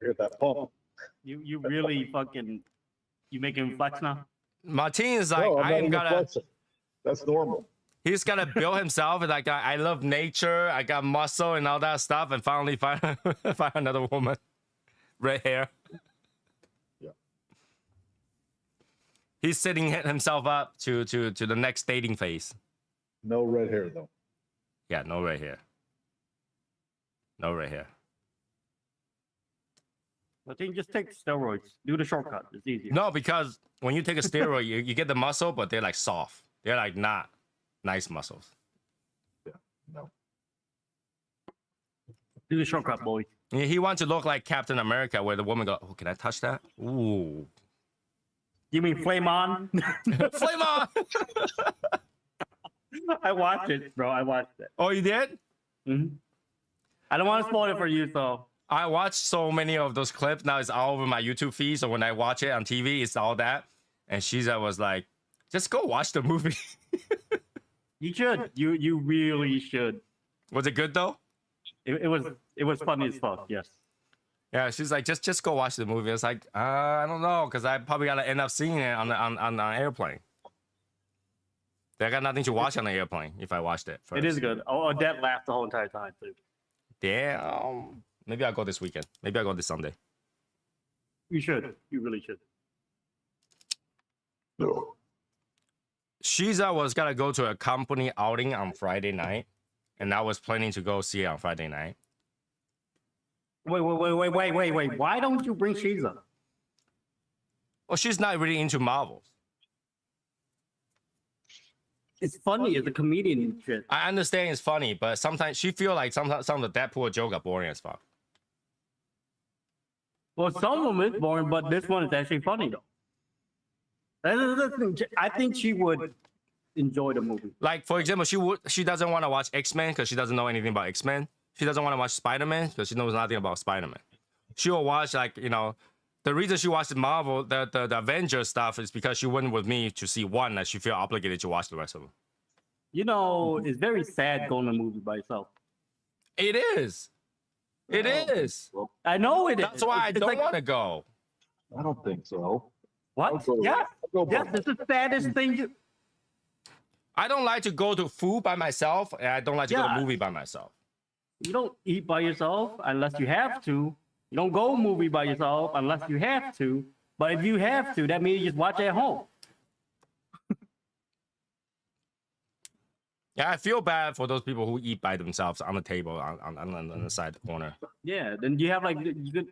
Hear that pump? You really fucking you making flex now? Martin is like, No, I'm I not am even gonna. flexing. That's normal. He's gonna build himself. Like I love nature. I got muscle and all that stuff, and finally find find another woman, red hair. Yeah. He's setting himself up to the next dating phase. No red hair though. Yeah, no red hair. No red hair. I think just take steroids. Do the shortcut. It's easier. No, because when you take a steroid, you get the muscle, but they're like soft. They're like not nice muscles. Yeah. No. Do the shortcut, boy. He wants to look like Captain America, where the woman go, "Oh, can I touch that? Ooh, You mean flame on? flame on!" I watched it, bro. I watched it. Oh, you did? I don't want to spoil it for you, so I watched so many of those clips. Now it's all over my YouTube feed. So when I watch it on TV, it's all that. And Shiza was like, "Just go watch the movie." you should. You really should. Was it good though? It was funny as fuck. Yes. Yeah, she's like, just go watch the movie. I was like, I don't know, because I probably gotta end up seeing it on an airplane. I got nothing to watch on the airplane if I watched it first. It is good. Oh, Odette laughed the whole entire time too. Damn. Maybe I'll go this weekend. Maybe I'll go this Sunday. You should. You really should. No. Shiza was gonna go to a company outing on Friday night, and I was planning to go see it on Friday night. Wait. Why don't you bring Shiza? Well, she's not really into Marvels. it's funny. It's a comedian shit. I understand it's funny, but sometimes she feel like some of the Deadpool joke are boring as fuck. Well, some of them is boring, but this one is actually funny though. I think she would enjoy the movie. Like for example, she doesn't want to watch X-Men because she doesn't know anything about X-Men. She doesn't want to watch Spider-Man because she knows nothing about Spider-Man. She will watch like the reason she watched Marvel, the Avengers stuff is because she went with me to see one that she feel obligated to watch the rest of them. It's very sad going to a movie by yourself. It is. It is. Well, I know it is. That's why I don't want to go. I don't think so. What? I'll go- Yeah. I'll go Yes, by it's the saddest thing. I don't like to go to food by myself, and I don't like to go to Yeah. movie by myself. You don't eat by yourself unless you have to. You don't go movie by yourself unless you have to. But if you have to, that means you just watch at home. Yeah, I feel bad for those people who eat by themselves on the table on the side corner. Yeah, then you have like you could,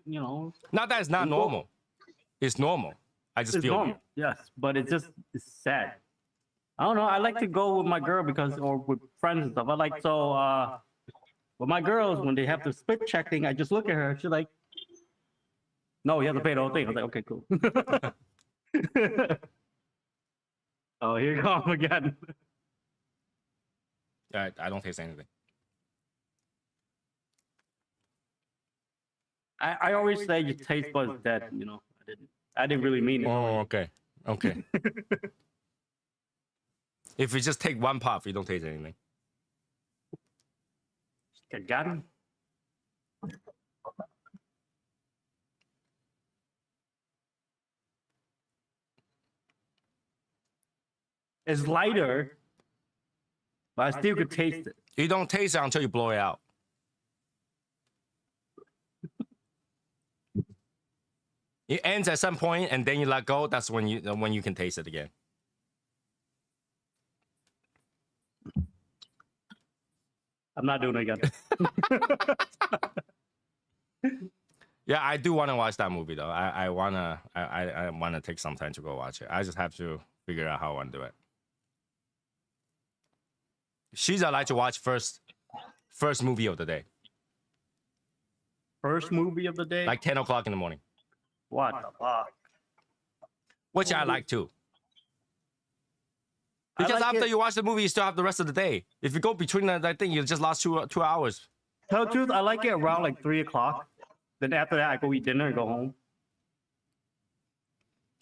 Not that it's not normal. It's normal. I just it's feel normal. Yes, but it's sad. I don't know. I like to go with my girl or with friends and stuff. With my girls, when they have the split check thing, I just look at her. She's like, "No, you have to pay the whole thing." I was like, "Okay, cool." Oh, here you come again. I don't taste anything. I always say your taste buds dead. I didn't really mean it. Oh, okay. Okay. If you just take one puff, you don't taste anything. I got him. It's lighter, but I still could taste it. You don't taste it until you blow it out. It ends at some point, and then you let go. That's when you can taste it again. I'm not doing it again. Yeah, I do want to watch that movie though. I wanna take some time to go watch it. I just have to figure out how I want to do it. She's like to watch first movie of the day, First movie of the day? like 10 o'clock in the morning, What the fuck? which I like too. I Because like after it. you watch the movie, you still have the rest of the day. If you go between that thing, you just lost two hours. Tell the truth, I like it around like 3 o'clock. Then after that, I go eat dinner and go home.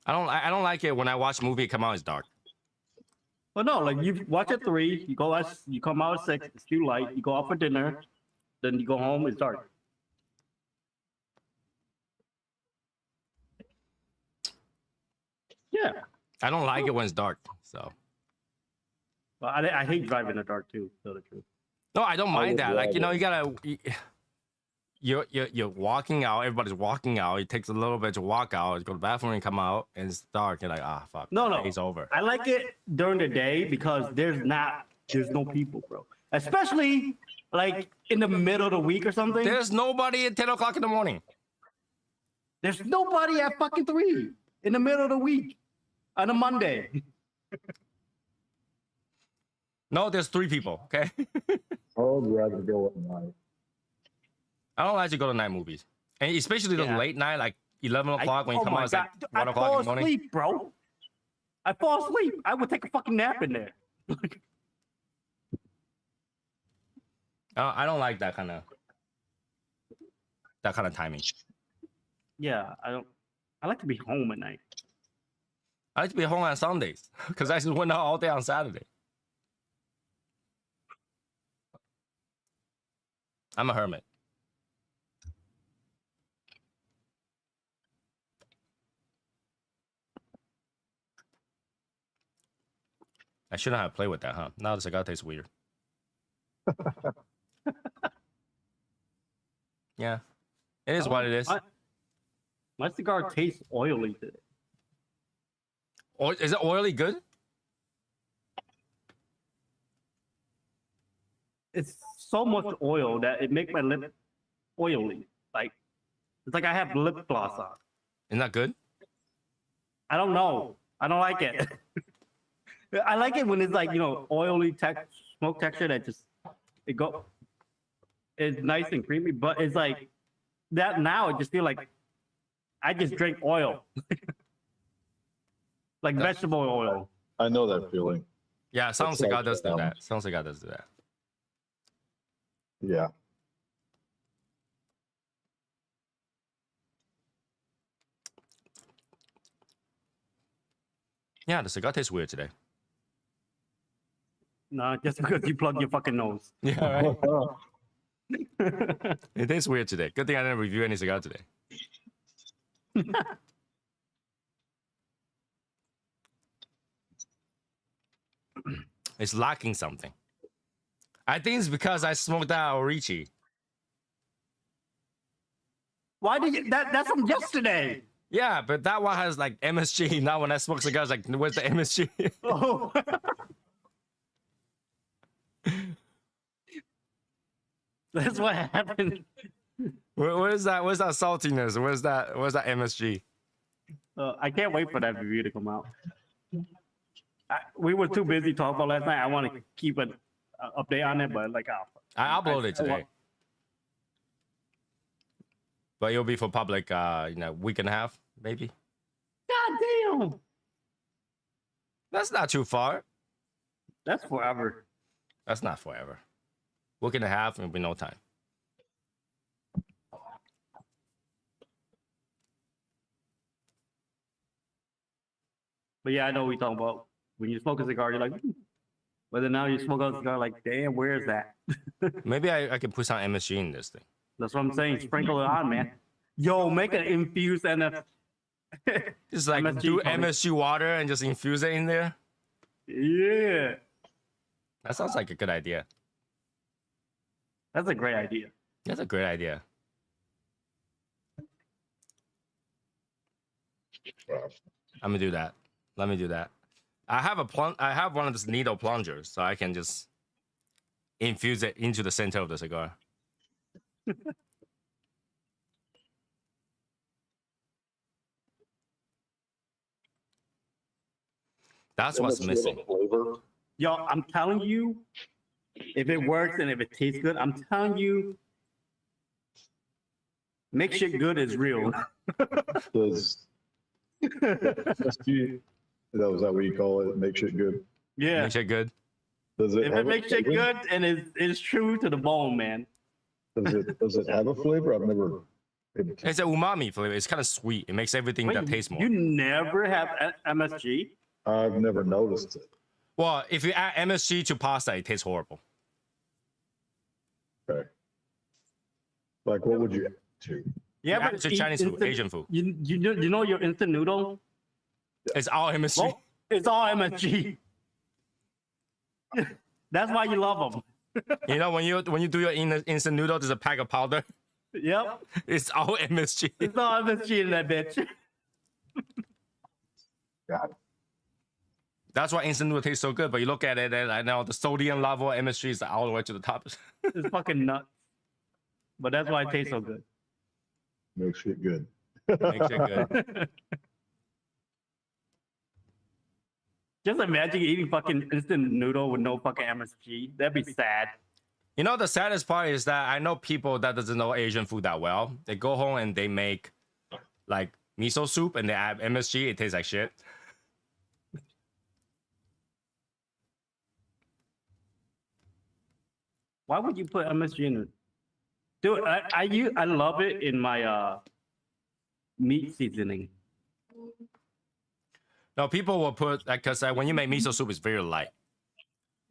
I don't like it when I watch a movie come out it's dark. But no, like you watch at 3, you come out at 6, it's too light. You go out for dinner, then you go home, it's dark. Yeah, I don't like it when it's dark. So but I hate driving in the dark too. To tell the truth. no, I don't mind would that. Like rather- you're walking out. Everybody's walking out. It takes a little bit to walk out. You go to the bathroom and come out, and it's dark. You're like, fuck. No. It's over. I like it during the day because there's no people, bro. Especially like in the middle of the week or something. There's nobody at 10 o'clock in the morning. There's nobody at fucking 3 in the middle of the week on a Monday. No, there's 3 people. Okay. I would rather go at night. I don't like to go to night movies, and especially those Yeah. late night, like 11 o'clock when you come my out. It's like God. 1 I o'clock in fall the morning. asleep, bro. I fall asleep. I would take a fucking nap in there. I don't like that kind of timing. Yeah, I don't. I like to be home at night. I like to be home on Sundays because I just went out all day on Saturday. I'm a hermit. I shouldn't have played with that, huh? Now the cigar tastes weird. Yeah, it is what it is. My cigar tastes oily today. Or is it oily good? It's so much oil that it makes my lip oily. Like it's like I have lip gloss on. Isn't that good? I don't know. I don't like it. I like it when it's like, oily smoke texture that just it's nice and creamy, but it's like that now it just feel like I just drink oil. Like vegetable oil. I know that feeling. Yeah, some It's cigar like, does do that. Some cigar does do that. Yeah. Yeah, the cigar tastes weird today. No, just because you plug your fucking nose. Yeah, right. It tastes weird today. Good thing I didn't review any cigar today. It's lacking something. I think it's because I smoked that Orichi. Why did you? That's from yesterday. Yeah, but that one has like MSG. Now when I smoke cigars, like, where's the MSG? Oh. That's what happened. Where's that? Where's that saltiness? Where's that MSG? I can't wait for that review to come out. We were too busy talking about last night. I want to keep an update on it, but like, I uploaded it today. But it'll be for public, week and a half, maybe. God damn. That's not too far. That's forever. That's not forever. Week and a half, it'll be no time. But yeah, I know what we're talking about. When you smoke a cigar, you're like, but then now you smoke a cigar, like, damn, where is that? Maybe I can put some MSG in this thing. That's what I'm saying. Sprinkle it on, man. Yo, make an infused NF. Just like do MSG water and just infuse it in there. Yeah. That sounds like a good idea. That's a great idea. That's a great idea. I'm gonna do that. Let me do that. I have one of those needle plungers, so I can just infuse it into the center of the cigar. That's what's missing. Flavor. Yo, I'm telling you, if it works and if it tastes good, I'm telling you, make shit good is real. Does MSG, is that what you call it? Make shit good. Yeah. Makes it good. Does it If have it a makes shit flavor? good and it's true to the bone, man. Does it have a flavor? I've never. It's an umami flavor. It's kind of sweet. It makes everything that tastes more. You never have MSG? I've never noticed it. Well, if you add MSG to pasta, it tastes horrible. Okay. Like, what would you add to? Yeah, Add it to Chinese food, Asian food. You know your instant noodle? It's all MSG. Well, it's all MSG. That's why you love them. You know, when you do your instant noodle, there's a pack of powder. Yep. It's all MSG. It's all MSG in that bitch. God. That's why instant noodle tastes so good. But you look at it, and I know the sodium level of MSG is all the way to the top. It's fucking nuts. But that's why it tastes so good. Makes shit good. Makes it good. Just imagine eating fucking instant noodle with no fucking MSG. That'd be sad. You know, the saddest part is that I know people that doesn't know Asian food that well. They go home and they make like miso soup and they add MSG. It tastes like shit. Why would you put MSG in it? Dude, I love it in my meat seasoning. No, people will put like because when you make miso soup, it's very light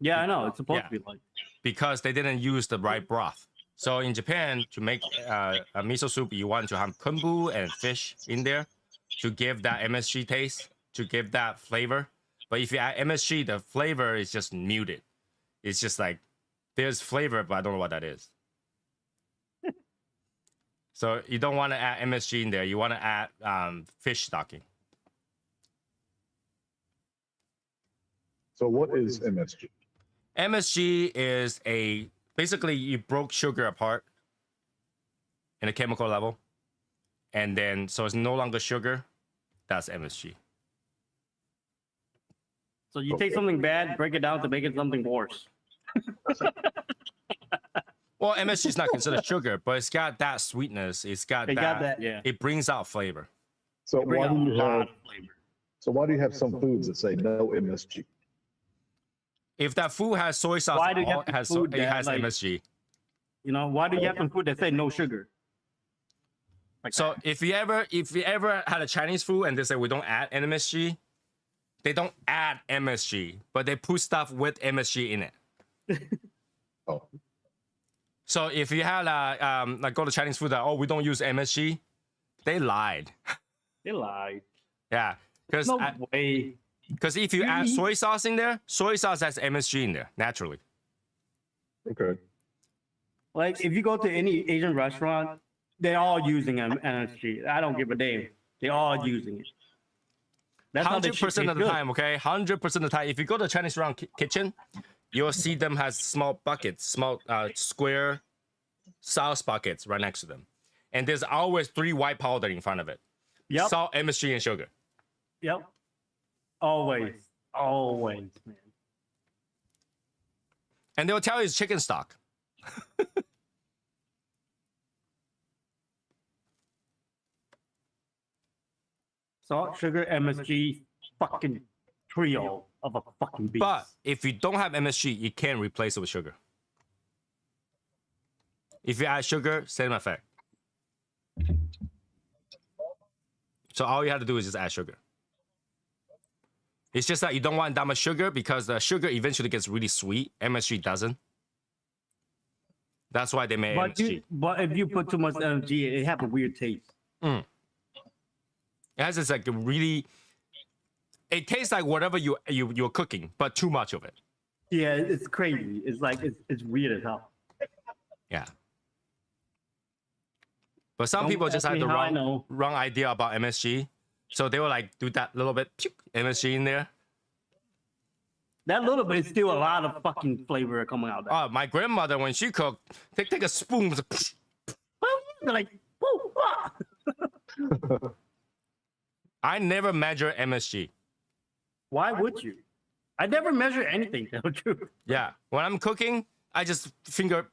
Yeah, I know. It's supposed Yeah. to be like. because they didn't use the right broth. So in Japan, to make a miso soup, you want to have kombu and fish in there to give that MSG taste, to give that flavor. But if you add MSG, the flavor is just muted. It's just like there's flavor, but I don't know what that is. So you don't want to add MSG in there. You want to add fish stocking. So what is MSG? MSG is basically you broke sugar apart in a chemical level, and then so it's no longer sugar. That's MSG. So you take something bad, break it down to make it something worse. Well, MSG is not considered sugar, but it's got that sweetness. It's got They that. got that, yeah. It brings out flavor. So Bring why out do a you lot have, of flavor. so why do you have some foods that say no MSG? If that food has soy sauce, Why do you have it has, food it that, has like- MSG. You know, why do you have some food that say no sugar? Like So that. if you ever had a Chinese food and they say we don't add MSG, they don't add MSG, but they put stuff with MSG in it. Oh, So if you had like go to Chinese food that we don't use MSG, they lied. They lied. Yeah, because No way. if you add soy sauce in there, soy sauce has MSG in there naturally. okay. Like if you go to any Asian restaurant, they're all using MSG. I don't give a damn. They're all using it. That's how they 100% of the time, okay? 100% of the time. If you go to a Chinese restaurant kitchen, you'll see them has small buckets, small square sauce buckets right next to them. And there's always 3 white powder in front of it. Yep. Salt, MSG, and sugar. Yep. Always. Always, man. And they'll tell you it's chicken stock. Salt, sugar, MSG, fucking trio of a fucking beast. But if you don't have MSG, you can't replace it with sugar. If you add sugar, same effect. So all you have to do is just add sugar. It's just that you don't want that much sugar because the sugar eventually gets really sweet. MSG doesn't. That's why they made MSG. But if you put too much MSG, it have a weird taste. It has this like a really. It tastes like whatever you're cooking, but too much of it. Yeah, it's crazy. It's like it's weird as hell. Yeah. But some Don't people just ask had me the how I know. wrong idea about MSG. So they will like do that little bit MSG in there. That little bit is still a lot of fucking flavor coming out. Oh, my grandmother when she cooked, take a spoon. They're like, whoa, ah. I never measure MSG. Why would you? I never measure anything, to tell the truth. Yeah, when I'm cooking, I just finger.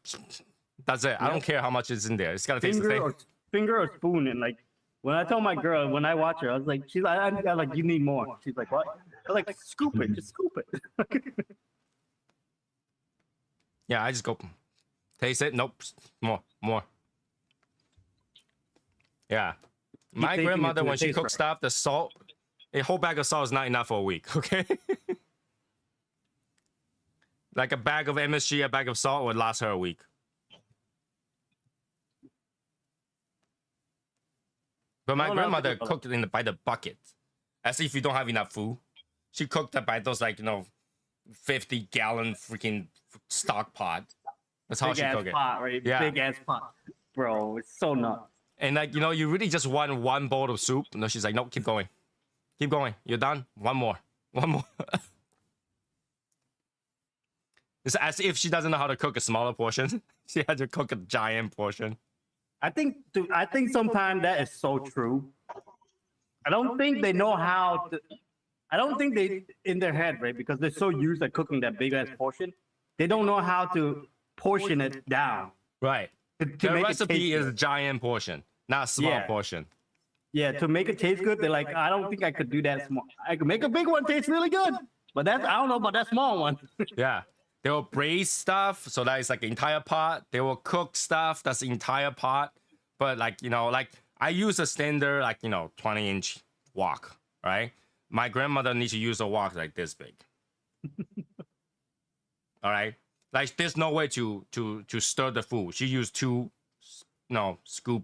That's it. I don't care how much is in there. It's gotta taste the same. Finger or spoon, and like when I tell my girl, when I watch her, I was like, she's like, I'm like, you need more. She's like, what? I'm like, scoop it, just scoop it. Yeah, I just go taste it. Nope, more. Yeah, my tasting it grandmother till it when she tastes cooks right. stuff, the salt, a whole bag of salt is not enough for a week. Okay. Like a bag of MSG, a bag of salt would last her a week. But my No, grandmother no, cooked it by the bucket, as if you don't have enough food. She cooked it by those 50-gallon freaking stock pot. That's how Big she ass cooked it. pot, right? Yeah. Big ass pot, bro. It's so nuts. And you really just want one bowl of soup. No, she's like, no, keep going. Keep going. You're done. One more. It's as if she doesn't know how to cook a smaller portion. She had to cook a giant portion. I think sometimes that is so true. I don't think they know how to. I don't think they in their head, right? Because they're so used to cooking that big ass portion, they don't know how to portion it down. Right. To The make it recipe taste is a good. giant portion, not a small Yeah. portion. Yeah, to make it taste good, they're like, I don't think I could do that small. I could make a big one taste really good, but I don't know about that small one. Yeah. They will braise stuff, so that is like the entire pot. They will cook stuff, that's the entire pot. But I use a standard 20-inch wok, right? My grandmother needs to use a wok like this big. All right? Like there's no way to stir the food. She used scoop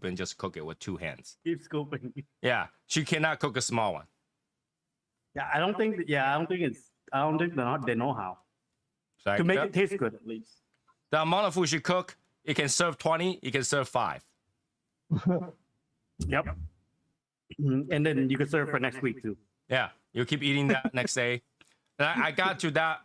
and just cook it with 2 hands. Keep scooping. Yeah, she cannot cook a small one. Yeah, I don't think they know how It's like to make the, it taste good at least. the amount of food she cook, it can serve 20, it can serve 5. Yep. And then you can serve for next week too. Yeah, you keep eating that next day. And I got to that.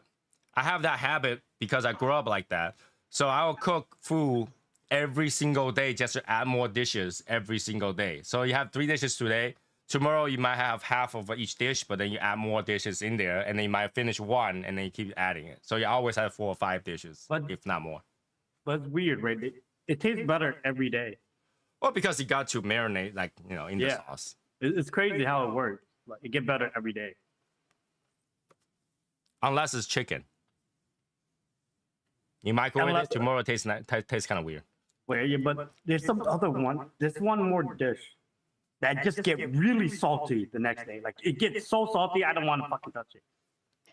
I have that habit because I grew up like that. So I will cook food every single day just to add more dishes every single day. So you have 3 dishes today. tomorrow you might have half of each dish, but then you add more dishes in there, and then you might finish one, and then you keep adding it. So you always have 4 or 5 dishes, But- if not more. But it's weird, right? It tastes better every day. Well, because you got to marinate, like, in the Yeah. sauce. It's crazy how it works. Like, it get better every day. Unless it's chicken. You microwave Unless- it, tomorrow it tastes kind of weird. Where yeah, but there's some other one. There's one more dish that just get really salty the next day. Like it gets so salty, I don't want to fucking touch it.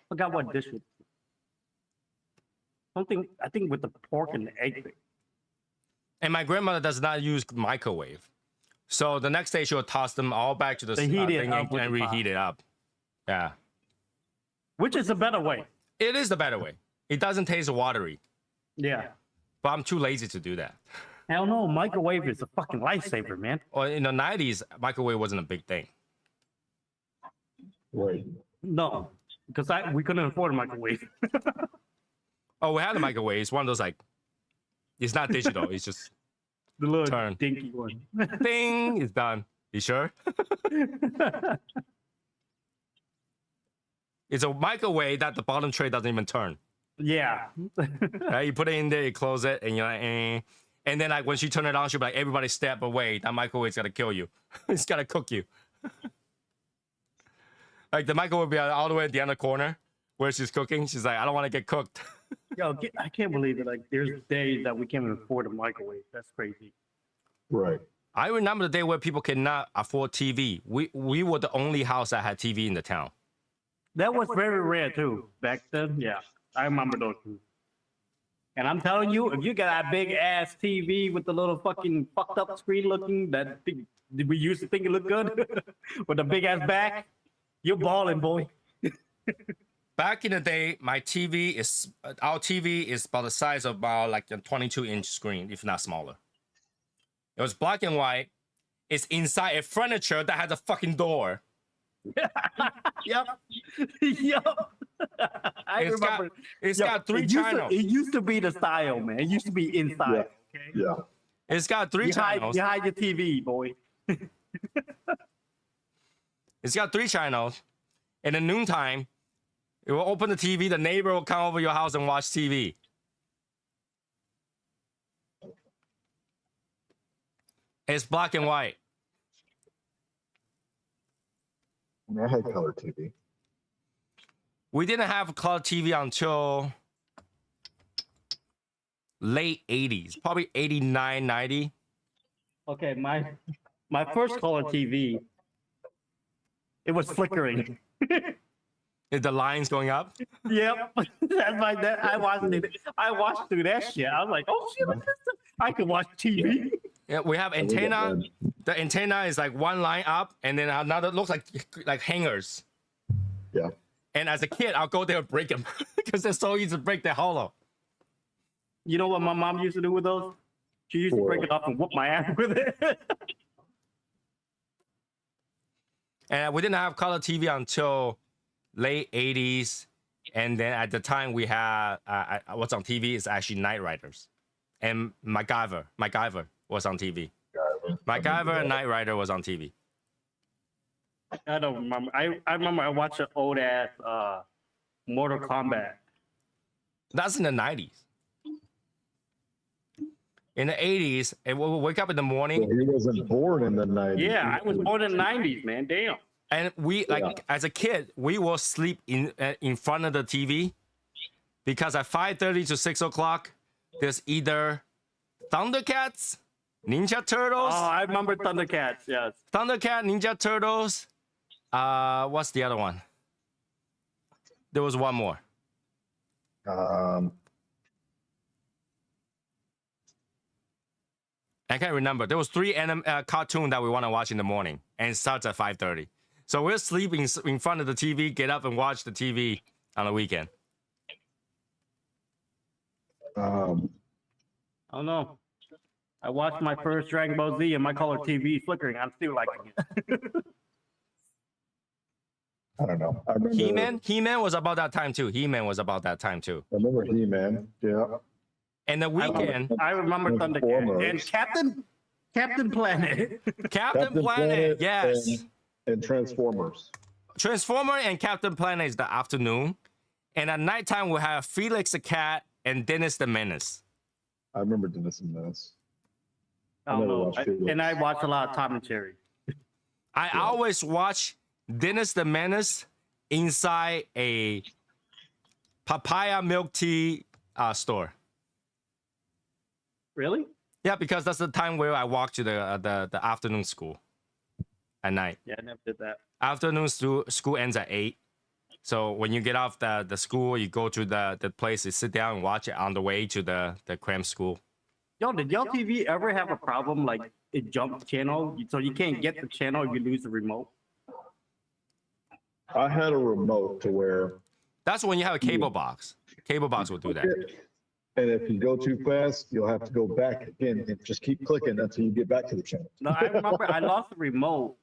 Forgot what dish it is. Something I think with the pork and the egg thing. And my grandmother does not use microwave. So the next day she'll toss them all back to the They heat it thing up with and the pot. reheat it up. Yeah. Which is a better way. It is the better way. It doesn't taste watery. Yeah. But I'm too lazy to do that. Hell no, microwave is a fucking lifesaver, man. Or in the 90s, microwave wasn't a big thing. Right. No, because we couldn't afford a microwave. Oh, we had a microwave. It's one of those like, it's not digital. It's just The little Turn. dinky one. ding, it's done. You sure? It's a microwave that the bottom tray doesn't even turn. Yeah. Right? You put it in there, you close it, and you're like, eh. And then like once you turn it on, she'll be like, everybody step away. That microwave's gonna kill you. It's gonna cook you. Like the microwave will be all the way at the other corner where she's cooking. She's like, I don't want to get cooked. Yo, I can't believe it. Like, there's days that we can't even afford a microwave. That's crazy. Right. I remember the day where people cannot afford TV. We were the only house that had TV in the town. That was very rare too back then. Yeah, I remember those two. And I'm telling you, if you got that big ass TV with the little fucking fucked up screen looking that thing, we used to think it looked good with a big ass back, you're balling, boy. Back in the day, our TV is about the size of about like a 22-inch screen, if not smaller. It was black and white. It's inside a furniture that has a fucking door. Yep. Yep. I It's remember. It's Yo, got 3 it used to- channels. It used to be the style, man. It used to be in style. Yeah. Okay. Yeah. It's got 3 channels. You hide your TV, boy. It's got 3 channels. In the noontime, it will open the TV. The neighbor will come over your house and watch TV. It's black and white. I had color TV. We didn't have color TV until late 80s, probably 89, 90. Okay, my first color TV, it was flickering. Is the lines going up? Yep, that's my that. I watched through that shit. I was like, oh shit, I can watch TV. Yeah, we have antenna. The antenna is like one line up, and then another looks like hangers. Yeah. And as a kid, I'll go there and break them because they're so easy to break. They're hollow. You know what my mom used to do with those? She used to break it off and whoop my ass with it. And we didn't have color TV until late 80s. And then at the time we had what's on TV is actually Knight Riders. And MacGyver was on TV. MacGyver and Knight Rider was on TV. I don't remember. I remember I watched an old ass Mortal Kombat. That's in the 90s. In the 80s, and we'll wake up in the morning. Well, he wasn't born in the 90s. Yeah, I was born in the 90s, man. Damn. And we as a kid, we will sleep in front of the TV because at 5:30 to 6 o'clock, there's either Thundercats, Ninja Turtles. Oh, I remember Thundercats. Yes. Thundercat, Ninja Turtles. What's the other one? There was one more. I can't remember. There was 3 cartoon that we want to watch in the morning, and it starts at 5:30. So we're sleeping in front of the TV, get up and watch the TV on the weekend. I don't know. I watched my first Dragon Ball Z and my color TV flickering. I'm still liking it. I don't know. I remember He-Man was about that time too. He-Man was about that time too. I remember He-Man. Yeah. And the weekend, I remember Thundercats and Captain Planet. Captain Planet, yes. And Transformers. Transformer and Captain Planet is the afternoon, and at nighttime we have Felix the Cat and Dennis the Menace. I remember Dennis and Menace. I don't never know. watched Felix. And I watch a lot of Tom and Jerry. I always watch Dennis the Menace inside a papaya milk tea store. Really? Yeah, because that's the time where I walk to the afternoon school at night. Yeah, I never did that. Afternoon school ends at 8. So when you get off the school, you go to the place, you sit down and watch it on the way to the cram school. Yo, did y'all TV ever have a problem like it jumped channel, so you can't get the channel if you lose the remote? I had a remote to where, That's when you have a cable box. Cable box will do that. and if you go too fast, you'll have to go back again and just keep clicking until you get back to the channel. No, I remember I lost the remote,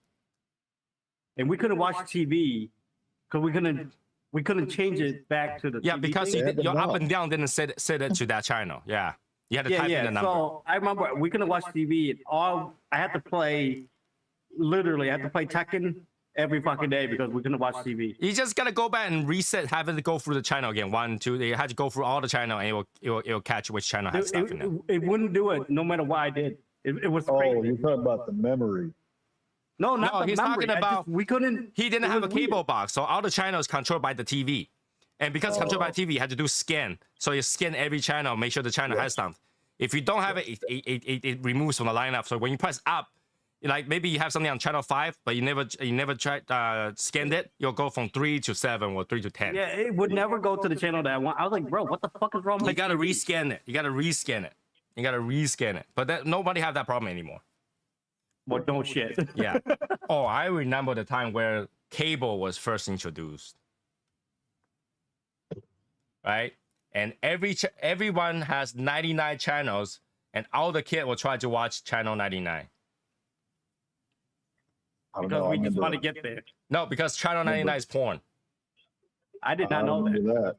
and we couldn't watch TV because we couldn't change it back to the Yeah, TV because thing. your up and down didn't set it to that channel. Yeah. You had to type in the number. So I remember we couldn't watch TV. And I had to play, literally, I had to play Tekken every fucking day because we couldn't watch TV. You just gotta go back and reset, having to go through the channel again. 1, 2. You had to go through all the channel, and it'll catch which channel has stuff in it. It wouldn't do it no matter what I did. It was Oh, crazy. you're talking about the memory. No, not No, the he's memory. talking about we couldn't. He didn't it have a was weird. cable box, so all the channels controlled by the TV. And because controlled by Oh. TV, you had to do scan. So you scan every channel, make sure the channel has stuff. If you don't have it, it removes from the lineup. So when you press up, like maybe you have something on channel 5, but you never tried scanned it, you'll go from 3 to 7 or 3 to 10. Yeah, it would never go to the channel that I want. I was like, bro, what the fuck is wrong with You gotta rescan it. You gotta rescan it. But nobody have that problem anymore. Well, no shit. Yeah. Oh, I remember the time where cable was first introduced. Right? And everyone has 99 channels, and all the kids will try to watch channel 99. I don't Because know. we just want to get there. No, because channel 99 is porn. I did I not know that. remember that.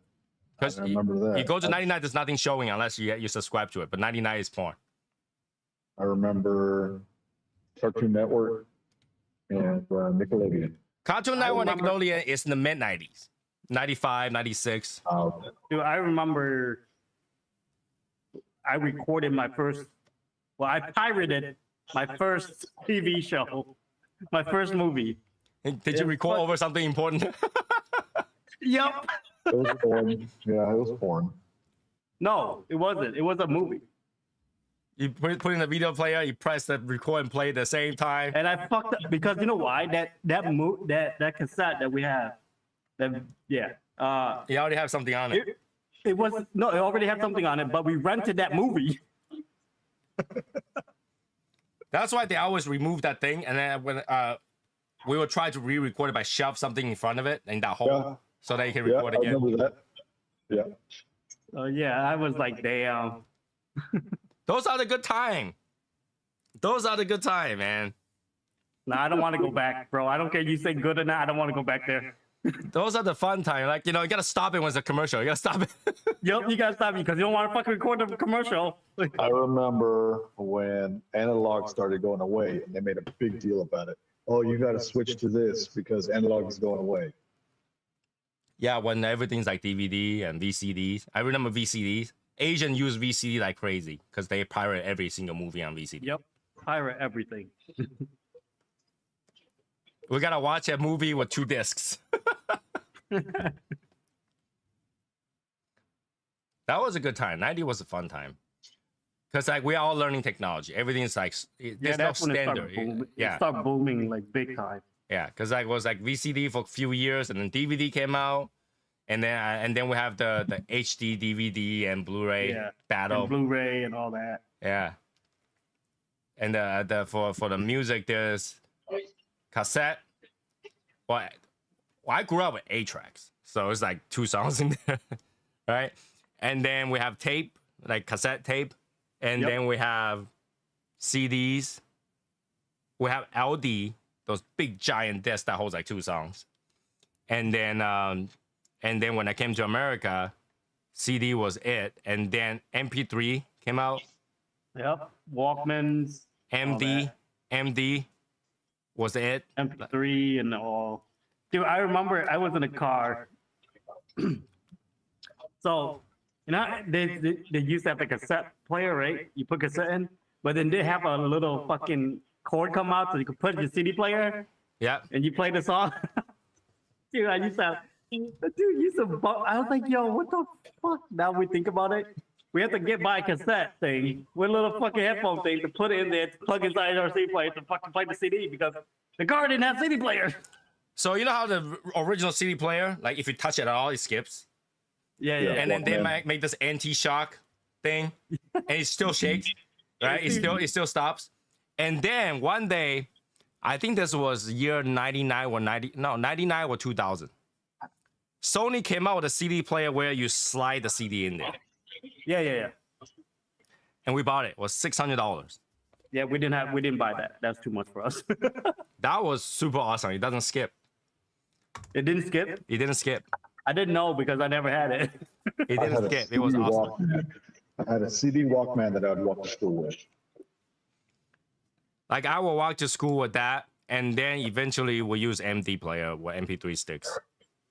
Because I remember that. you go to 99, there's nothing showing unless you subscribe to it. But 99 is porn. I remember Cartoon Network and Nickelodeon. Cartoon Network remember- Nickelodeon is in the mid 90s, 95, 96. Dude, I remember I recorded my first, well, I pirated my first TV show, my first movie. Did you record over something important? Yep. It was porn. Yeah, it was porn. No, it wasn't. It was a movie. You put in the video player, you press the record and play at the same time. And I fucked up because you know why? That cassette that we have, You already have something on it. it was, no, it already had something on it, but we rented that movie. That's why they always remove that thing, and then when we will try to re-record it by shove something in front of it in that hole, Yeah. so that you can Yeah, record I again. remember that. Yeah. Yeah, I was like, damn. Those are the good time. Those are the good time, man. No, I don't want to go back, bro. I don't care if you say good or not. I don't want to go back there. Those are the fun time. Like, you gotta stop it when it's a commercial. You gotta stop it. Yep, you gotta stop me because you don't want to fucking record the commercial. I remember when analog started going away and they made a big deal about it. Oh, you got to switch to this because analog is going away. Yeah, when everything's like DVD and VCDs. I remember VCDs. Asian use VCD like crazy because they pirate every single movie on VCD. Yep, pirate everything. We gotta watch a movie with 2 discs. That was a good time. 90 was a fun time. Because like we're all learning technology. Everything's like there's no that's when it standard. started booming. Yeah. It started booming like big time. Yeah, because like it was like VCD for a few years, and then DVD came out, and then we have the HD DVD and Blu-ray Yeah, battle. And Blu-ray and all that. Yeah. And for the music, there's cassette. Well, I grew up with 8 tracks, so it's like 2 songs in there, right? And then we have tape, like cassette tape, and Yep. then we have CDs. We have LD, those big giant discs that holds like 2 songs, and then when I came to America, CD was it, and then MP3 came out. Yep, Walkmans. MD was it. MP3 and all. Dude, I remember I was in a car. So, you know, they used to have a cassette player, right? You put cassette in, but then they have a little fucking cord come out so you can put your CD player Yeah. and you play the song. Dude, I used to, I was like, yo, what the fuck? Now we think about it. We have to get by a cassette thing with a little fucking headphone thing to put it in there to plug inside our CD player to fucking play the CD because the car didn't have CD players. So you know how the original CD player, like if you touch it at all, it skips. Yeah. And then they make this anti-shock thing, and it still shakes, right? It still stops. And then one day, I think this was year 99 or 2000. Sony came out with a CD player where you slide the CD in there. Yeah. And we bought it. It was $600. Yeah, we didn't buy that. That's too much for us. That was super awesome. It doesn't skip. It didn't skip. It didn't skip. I didn't know because I never had it. It didn't skip. It was awesome. Walkman. I had a CD Walkman that I would walk to school with. Like I will walk to school with that, and then eventually we'll use MD player or MP3 sticks.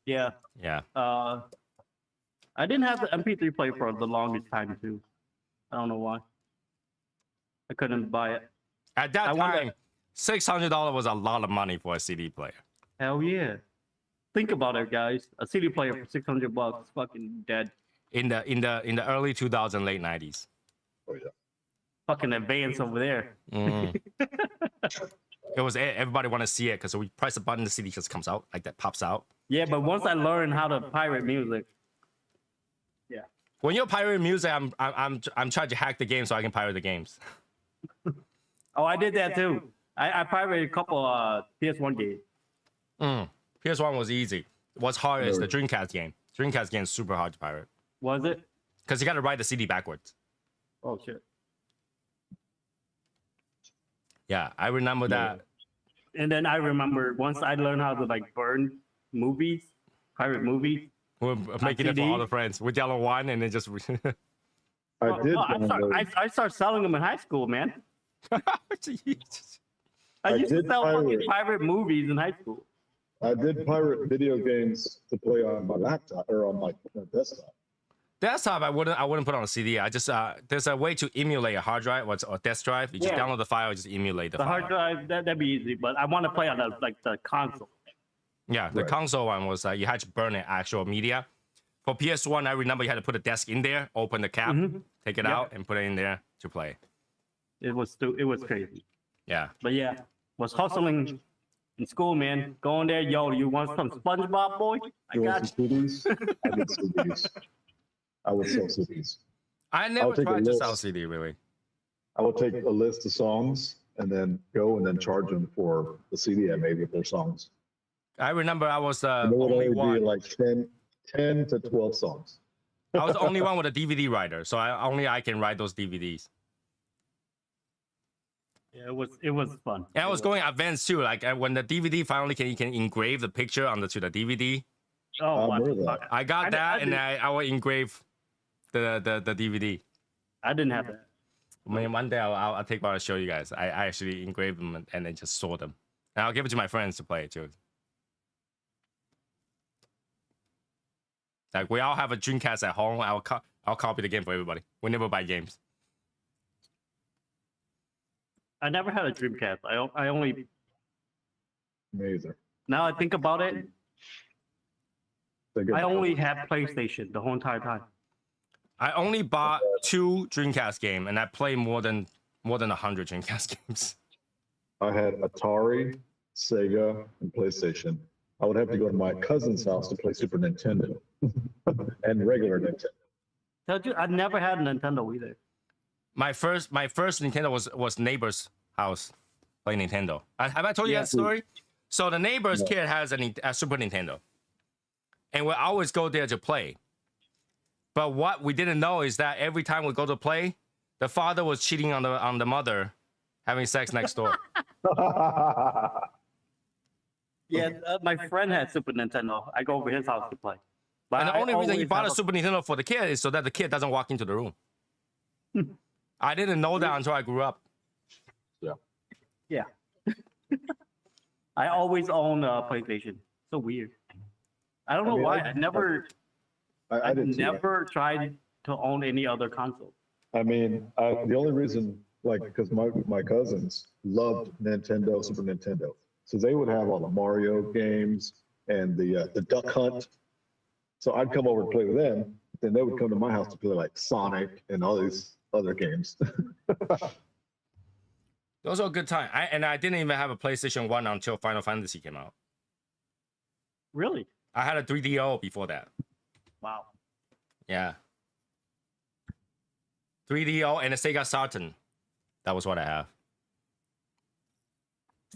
Yeah. Yeah. I didn't have the MP3 player for the longest time too. I don't know why. I couldn't buy it. At that I wonder- time, $600 was a lot of money for a CD player. Hell yeah. Think about it, guys. A CD player for $600, fucking dead. In the early 2000s, late 90s. Oh yeah. Fucking advance over there. Mm. It was everybody want to see it because we press a button, the CD just comes out like that, pops out. Yeah, but once I learned how to pirate music, yeah. When you're pirating music, I'm trying to hack the game so I can pirate the games. Oh, I did that too. I pirated a couple PS1 games. PS1 was easy. What's hard is the Dreamcast game. Dreamcast game is super hard to pirate Was it? because you got to write the CD backwards. Oh shit. Yeah, I remember that. And then I remember once I learned how to like burn movies, pirate movies. We're making it for CD? all the friends. We download one and then just. I did. I started selling them in high school, man. Jesus. I used to did sell fucking pirate. pirate movies in high school. I did pirate video games to play on my laptop or on my desktop. Desktop, I wouldn't put on a CD. I just there's a way to emulate a hard drive or disk drive. You just Yeah. download the file, just emulate the The file. hard drive that'd be easy, but I want to play on the console. Yeah, the Right. console one was you had to burn it actual media. For PS1, I remember you had to put a disc in there, open the cap, take it Yep. out, and put it in there to play. It was crazy. Yeah. But yeah, was hustling in school, man. Going there, yo, you want some SpongeBob, boy? I You got want you. some CDs? I did CDs. I would sell CDs. I never take a tried to sell list. CD really. I would take a list of songs and then go and then charge them for the CD I made with their songs. I remember I was the And it would only only one. be like 10 to 12 songs. I was the only one with a DVD writer, so I can write those DVDs. Yeah, it was fun. And I was going advanced too. Like when the DVD finally you can engrave the picture onto the DVD. Oh, I what remember the that. fuck? I got that, and did- I will engrave the DVD. I didn't have that. I mean, one day I'll take one to show you guys. I actually engraved them and then just saw them, and I'll give it to my friends to play it too. Like we all have a Dreamcast at home. I'll copy the game for everybody. We never buy games. I never had a Dreamcast. I only Me either. now I think about it. They're good. I only had PlayStation the whole entire time. I only bought 2 Dreamcast games, and I played more than 100 Dreamcast games. I had Atari, Sega, and PlayStation. I would have to go to my cousin's house to play Super Nintendo and regular Nintendo. Tell you, I never had a Nintendo either. My first Nintendo was neighbor's house playing Nintendo. Have I told you Yeah. that story? So the neighbor's kid has a Super Nintendo, and we always go there to play. But what we didn't know is that every time we go to play, the father was cheating on the mother, having sex next door. Yeah, my friend had Super Nintendo. I go over his house to play. But And the I only reason he always bought a have Super Nintendo for the kid is so that the kid doesn't walk into the room. I didn't know that until I grew up. Yeah. Yeah. I always own a PlayStation. So weird. I don't know mean, why. I I did too. never tried to own any other console. I mean, the only reason, like, because my cousins loved Nintendo, Super Nintendo, so they would have all the Mario games and the Duck Hunt. So I'd come over and play with them. Then they would come to my house to play like Sonic and all these other games. Those are a good time. I didn't even have a PlayStation 1 until Final Fantasy came out. Really? I had a 3DO before that. Wow. Yeah. 3DO and a Sega Saturn. That was what I have.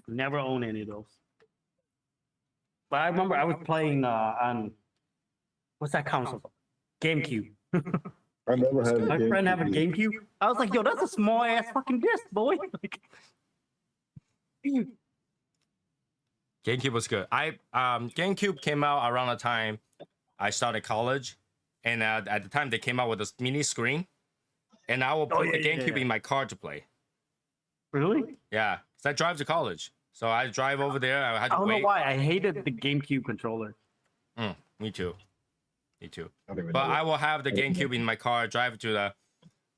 Never owned any of those. But I remember I was playing on what's that console? GameCube. I never had. My friend had a GameCube. I was like, yo, that's a small ass fucking disc, boy. GameCube was good. GameCube came out around the time I started college, and at the time they came out with a mini screen, and I will put the GameCube in my car to play. Really? Yeah, so I drive to college, so I drive over there. I had to I don't wait. know why. I hated the GameCube controller. Me too. Me too. I don't even But know. I will have the GameCube in my car, drive to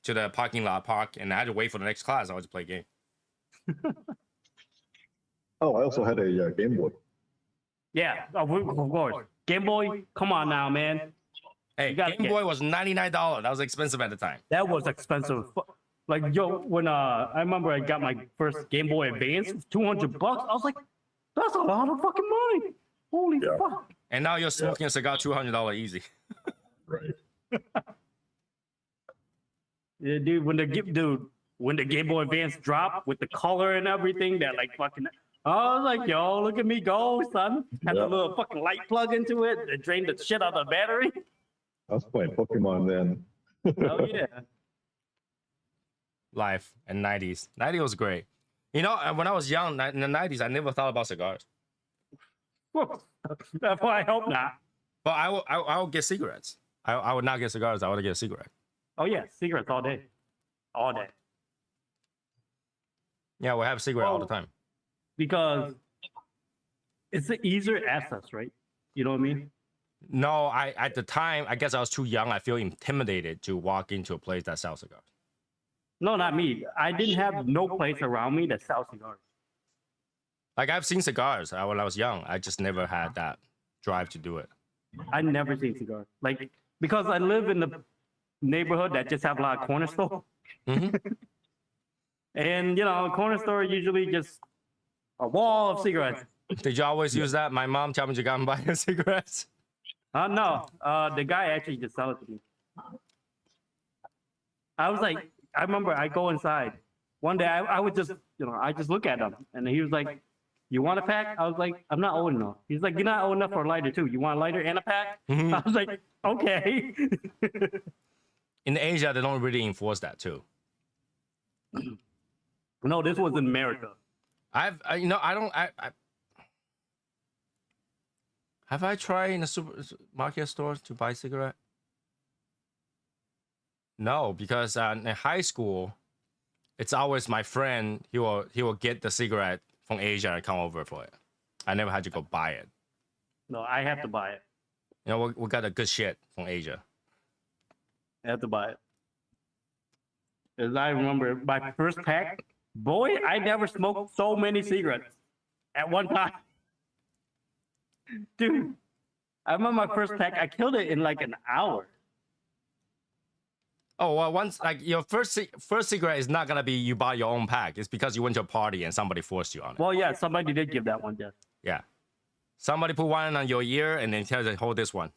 the parking lot, park, and I had to wait for the next class. I was to play a game. Oh, I also had a Game Boy. Yeah, of course. Game Boy, come on now, man. Hey, You gotta Game Boy was $99. That was expensive at the time. That was expensive. Like, yo, when I remember I got my first Game Boy Advance, $200. I was like, that's a lot of fucking money. Holy fuck. And now you're smoking a cigar, $200 easy. Right. Yeah, dude, when the Game Boy Advance dropped with the color and everything, that like fucking, I was like, yo, look at me go, son. Had a little fucking light plug into it that drained the shit out of the battery. I was playing Pokemon then. Oh yeah. Life and 90s. 90s was great. You know, when I was young in the 90s, I never thought about cigars. That's why I hope not. But I would get cigarettes. I would not get cigars. I would get a cigarette. Oh yeah, cigarettes all day. All day. Yeah, we have cigarette all the time. Because it's the easier access, right? You know what I mean? No, at the time, I guess I was too young. I feel intimidated to walk into a place that sells cigars. No, not me. I didn't have no place around me that sells cigars. Like, I've seen cigars when I was young. I just never had that drive to do it. I never seen cigars. Like, because I live in the neighborhood that just have a lot of corner store. Mm-hmm. And, you know, corner store usually just a wall of cigarettes. Did you always use that? My mom told me to go and buy cigarettes. No, the guy actually just sell it to me. I was like, I remember I go inside. One day I would just, you know, I just look at him. And he was like, you want a pack? I was like, I'm not old enough. He's like, you're not old enough for a lighter too. You want a lighter and a pack? Mhm. I was like, okay. In Asia, they don't really enforce that too. No, this was in America. Have I tried in a supermarket store to buy cigarette? No, because in high school, it's always my friend. He will get the cigarette from Asia and come over for it. I never had to go buy it. No, I have to buy it. You know, we got a good shit from Asia. I have to buy it. As I remember, my first pack, boy, I never smoked so many cigarettes at one time. Dude, I remember my first pack, I killed it in like an hour. Oh, well, once like your first cigarette is not gonna be you buy your own pack. It's because you went to a party and somebody forced you on it. Well, yeah, somebody did give that one, yes. Yeah, somebody put one on your ear and then tells you hold this one.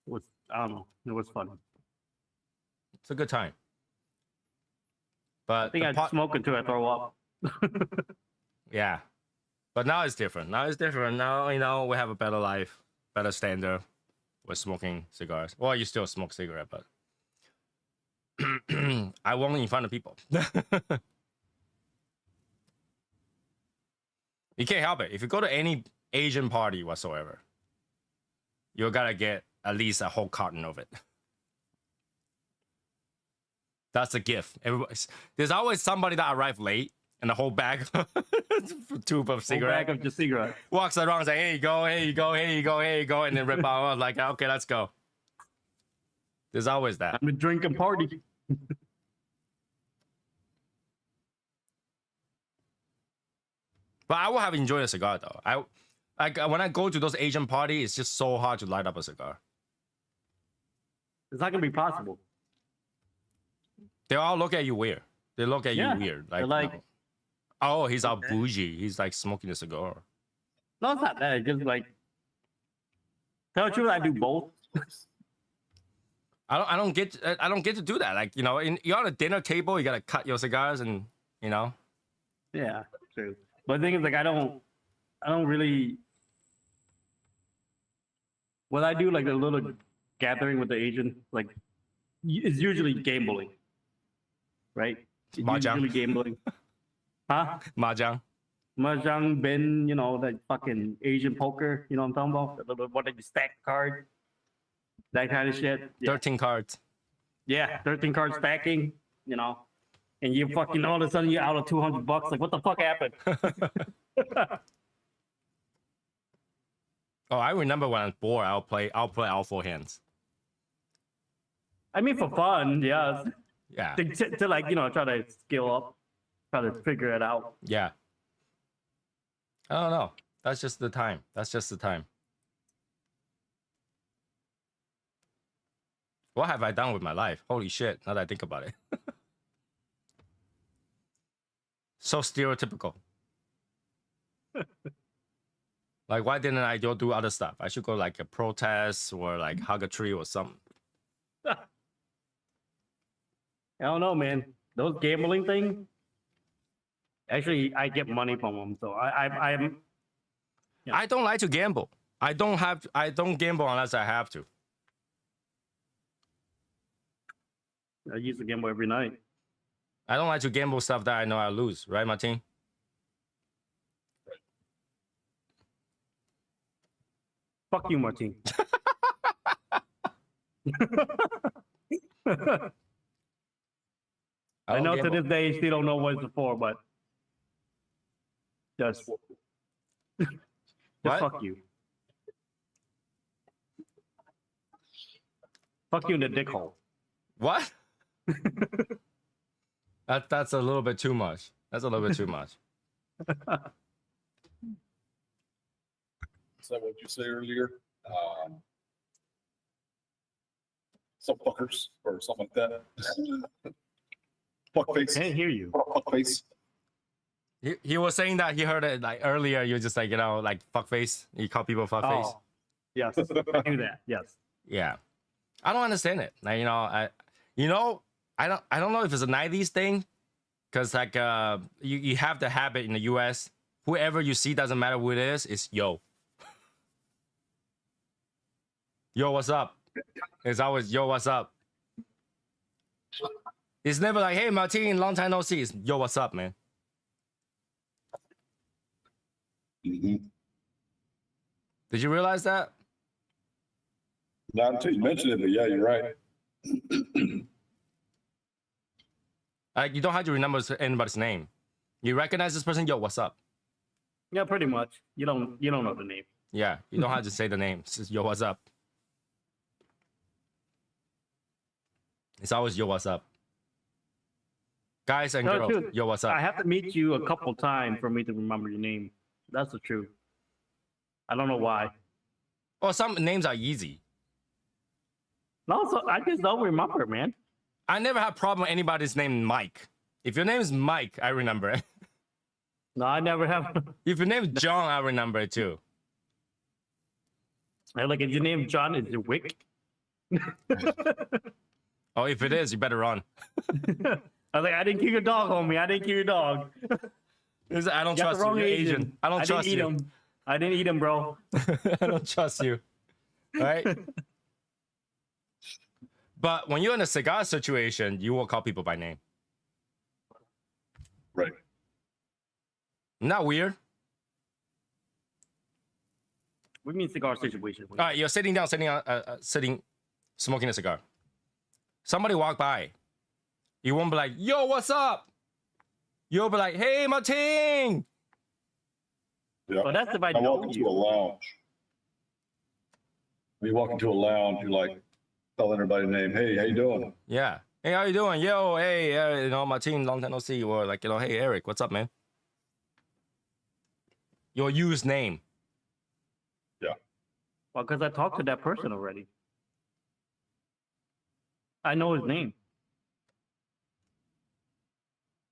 It was, I don't know, it was fun. It's a good time. But I think I'd smoke until I throw up. yeah, but now it's different. Now it's different. Now, you know, we have a better life, better standard. We're smoking cigars. Well, you still smoke cigarette, but I won't in front of people. You can't help it. If you go to any Asian party whatsoever, you gotta get at least a whole carton of it. That's a gift. There's always somebody that arrived late, and a whole bag, tube of Whole cigarette. bag of just cigarettes. Walks around saying, "Here you go, here you go, here you go, here you go," and then rip out. I was like, "Okay, let's go." There's always that. I'm a drinking party. But I would have enjoyed a cigar though. When I go to those Asian parties, it's just so hard to light up a cigar. It's not gonna be possible. They all look at you weird. They look at Yeah, you weird. they're Like, like, oh, he's all bougie. He's like smoking a cigar. no, it's not that. It's just like, tell the truth, I do both. I don't get to do that. Like, you know, you're on a dinner table, you gotta cut your cigars, and you know. Yeah, true. But the thing is, like, I don't really. When I do like a little gathering with the Asian, like, it's usually gambling, right? It's Mahjong. usually gambling. Huh? Mahjong. Mahjong, Ben, you know, that fucking Asian poker, you know what I'm talking about? The little one that you stack card, that kind of shit. Yeah, 13 cards. yeah, 13 card stacking, you know, and you fucking all of a sudden you're out of $200. Like, what the fuck happened? Oh, I remember when I'm bored, I'll play all four hands. I mean, for fun, yes. Yeah. To like, you know, try to skill up, try to figure it out. Yeah. I don't know. That's just the time. That's just the time. What have I done with my life? Holy shit, now that I think about it. So stereotypical. Like, why didn't I go do other stuff? I should go like a protest or like hug a tree or something. I don't know, man. Those gambling things. Actually, I get money from them, so I'm. Yeah. I don't like to gamble. I don't gamble unless I have to. I used to gamble every night. I don't like to gamble stuff that I know I lose, right, Martin? Fuck you, Martin. I know to this day, she don't know what it's for, but just What? fuck you. Fuck you in the dick hole. What? That's a little bit too much. That's a little bit too much. Is that what you said earlier? Some fuckers or something like that. Fuck face. Can't hear you. Fuck face. He was saying that he heard it like earlier. You're just like, you know, like fuckface. You call people fuckface. Oh, yes, I do that. Yes. Yeah, I don't understand it. Like, I don't know if it's a '90s thing, because like you have the habit in the U.S. Whoever you see, doesn't matter who it is yo. Yo, what's up? It's always yo, what's up? It's never like, hey, Martin, long time no see. It's yo, what's up, man? Mm-hmm. Did you realize that? Not until you mentioned it, but yeah, you're right. Like, you don't have to remember anybody's name. You recognize this person, yo, what's up? Yeah, pretty much. You don't know the name. Yeah, you don't have to say the name. It's just, yo, what's up? It's always yo, what's up? Guys and No, girls, dude, yo, what's up? I have to meet you a couple times for me to remember your name. That's the truth. I don't know why. Well, some names are easy. No, so I just don't remember, man. I never have problem with anybody's name Mike. If your name is Mike, I remember it. No, I never have. If your name is John, I remember it too. Like, if your name John, is it Wick? Oh, if it is, you better run. I was like, I didn't kill your dog, homie. I didn't kill your dog. I don't You got trust the you. wrong You're Asian. Asian. I don't trust didn't eat you. him. I didn't eat him, bro. I don't trust you. Right? But when you're in a cigar situation, you will call people by name. Right. Not weird. We mean cigar situation. All right, you're sitting down, smoking a cigar. Somebody walk by. You won't be like, yo, what's up? You'll be like, "Hey, Martin." Yeah. Well, that's if I I know walk into a you. lounge. When you walk into a lounge, you're like telling everybody name. Hey, how you doing? Yeah. Hey, how you doing? Yo, hey, you know, Martin, long time no see. Or like, you know, hey, Eric, what's up, man? Your used name. Well, because I talked to that person already. I know his name.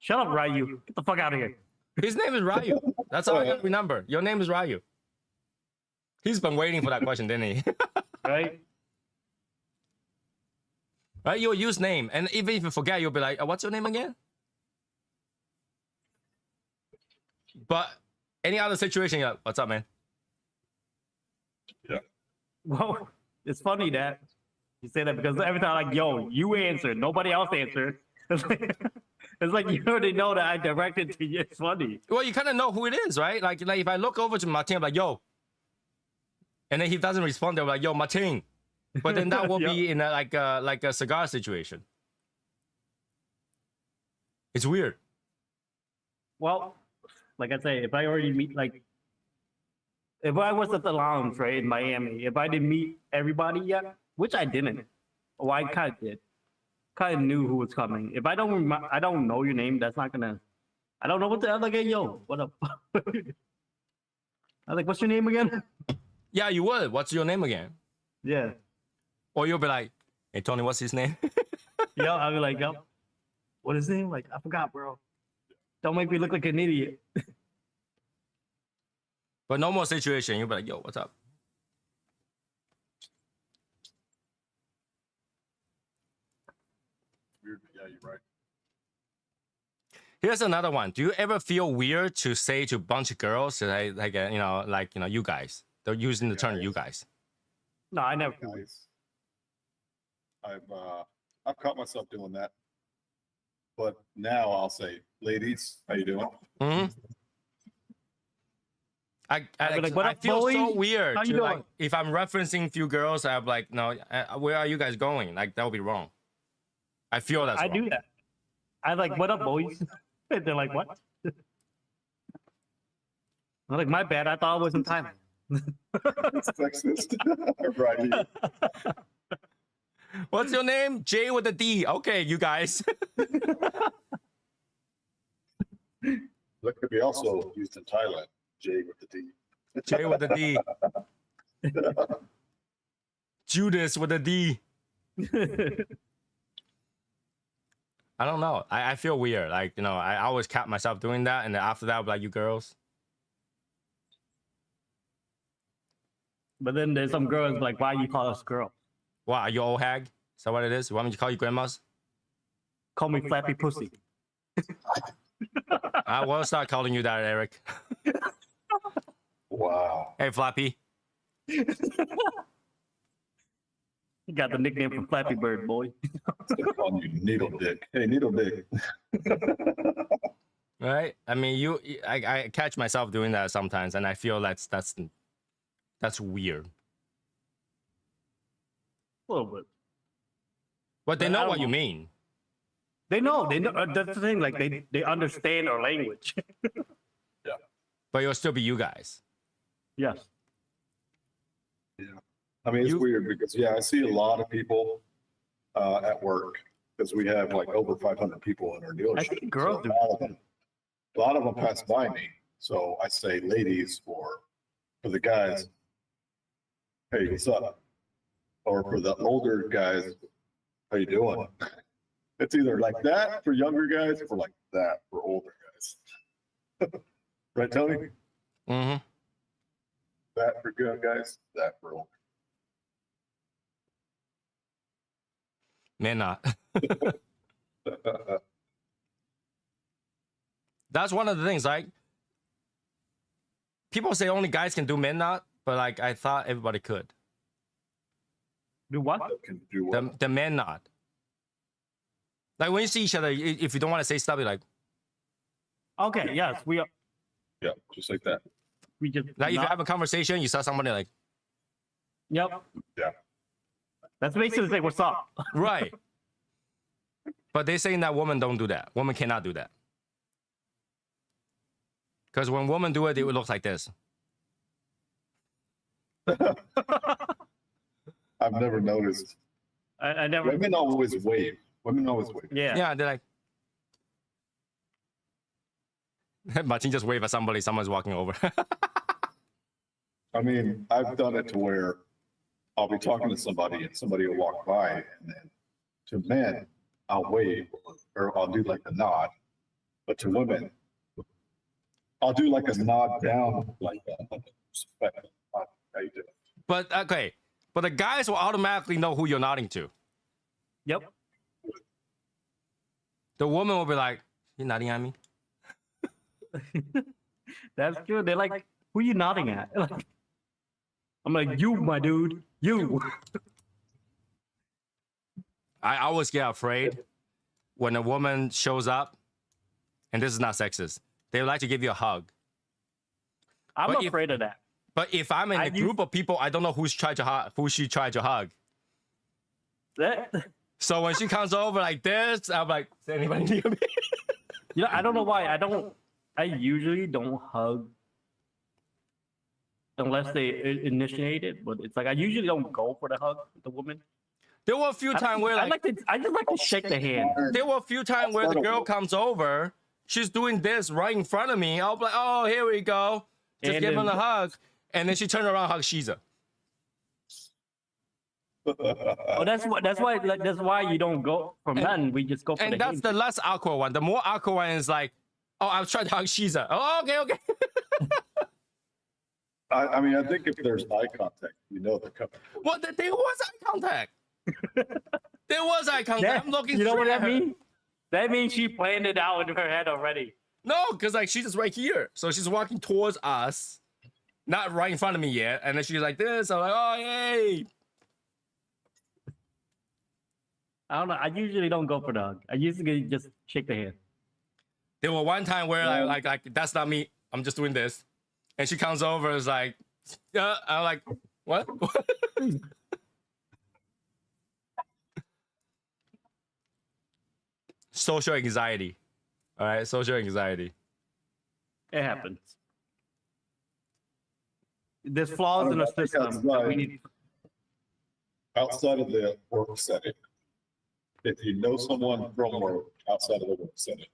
Shut up, Ryu. Get the fuck out of here. His name is Ryu. That's all I gotta remember. Your name is Ryu. He's been waiting for that question, didn't he? Right? Right? Your used name. And even if you forget, you'll be like, what's your name again? But any other situation, you're like, what's up, man? Well, it's funny that you say that because every time, like, yo, you answer, nobody else answered. It's like you already know that I directed to you. It's funny. Well, you kind of know who it is, right? Like if I look over to Martin, I'm like, yo. And then he doesn't respond, they're like, yo, Martin. But then that will be in a, like a cigar situation. It's weird. Well, like I say, if I already meet, like, if I was at the lounge, right, in Miami, if I didn't meet everybody yet, which I didn't, well, I kind of did, kind of knew who was coming. If I don't know your name, that's not gonna, I don't know what the, I'm like, hey, yo, what up? I was like, what's your name again? Yeah, you would. What's your name again? Yeah. Or you'll be like, hey, Tony, what's his name? Yo, I'll be like, yo, what is his name? Like, I forgot, bro. Don't make me look like an idiot. But no more situation. You'll be like, yo, what's up? Weird. Yeah, you're right. Here's another one. Do you ever feel weird to say to a bunch of girls, like you guys? They're using the term you guys. No, I never. Guys. I've caught myself doing that. But now I'll say, ladies, how you doing? Mm-hmm. I'd be like, what I up, feel so boys? weird. How you to, like, doing? if I'm referencing few girls, I'm like, no, where are you guys going? Like, that would be wrong. I feel that's I wrong. do that. I like, what up, boys? And they're like, what? I'm like, my bad. I thought I was in Thailand. Sexist. Right. What's your name? J with a D. Okay, you guys. That could be also used in Thailand. J with the D. J with a D. Judas with a D. I don't know. I feel weird. Like, you know, I always cap myself doing that. And then after that, I'll be like, you girls. But then there's some girls like, why you call us girl? What, are you old hag? Is that what it is? You want me to call you grandmas? Call me flappy pussy. I will start calling you that, Eric. Wow. Hey, Flappy. You got the nickname from Flappy Bird, boy. Instead of calling you needle dick. Hey, needle dick. Right? I mean, I catch myself doing that sometimes, and I feel that's weird. A little bit. But they But I know don't what you know. mean. They know. That's the thing. Like, they understand our language. But it'll still be you guys. Yes. I mean, it's You- weird because, yeah, I see a lot of people at work because we have like over 500 people in our dealership. think girls So do. a lot of them pass by me. So I say ladies, or for the guys, hey, what's up? Or for the older guys, how you doing? It's either like that for younger guys or like that for older guys. Right, Tony? Mm-hmm. That for good guys, that for older. Men not. That's one of the things, like, people say only guys can do men not, but like I thought everybody could. Do what? Can do what? The men not. Like when you see each other, if you don't want to say stuff, you're like, Okay. Yes, we are. Yeah, just like that. We just. if you not- have a conversation, you saw somebody like, Yep. Yeah. That's basically like, what's up? right. But they're saying that women don't do that. Women cannot do that. Because when women do it, it would look like this. I've never noticed. I never. Women always wave. Women always wave. Yeah. Yeah, they're like. Martin just wave at somebody. Someone's walking over. I mean, I've done it to where I'll be talking to somebody and somebody will walk by, and then to men, I'll wave or I'll do like a nod. But to women, I'll do like a nod down, like respect. How you doing? But okay, but the guys will automatically know who you're nodding to. Yep. The woman will be like, "You nodding at me?" That's good. They're like, who are you nodding at? Like, I'm like, you, my dude, you. I always get afraid when a woman shows up, and this is not sexist. They would like to give you a hug. I'm But afraid of that. But if I'm in a group of people, I don't know who she tried to hug. That, So when she comes over like this, I'm like, is there anybody near me? you know, I don't know why. I usually don't hug unless they initiate it. But it's like I usually don't go for the hug with the woman. There were a few times where I like, just like to shake the hand. there were a few times where the girl comes over, she's doing this right in front of me. I'll be like, oh, here we go. Just And give then- him a hug. And then she turned around, hug Shiza. Oh, that's why you don't go for men. We just go for And the that's hand. the less awkward one. The more awkward one is like, oh, I was trying to hug Shiza. Oh, okay. I mean, I think if there's eye contact, you know they're coming. Well, there was eye contact. There was eye contact. Yeah, I'm looking you know what straight that at her. means? That means she planned it out in her head already. No, because like she's just right here. So she's walking towards us, not right in front of me yet. And then she's like this. I'm like, oh, hey. I don't know. I usually don't go for the hug. I usually just shake the hand. There was one time where like that's not me. I'm just doing this. And she comes over, is like, yeah. I'm like, what? Social anxiety. All right, social anxiety. It happens. There's flaws in the I think that's system. that we right. need. Outside of the work setting, if you know someone from work outside of the work setting,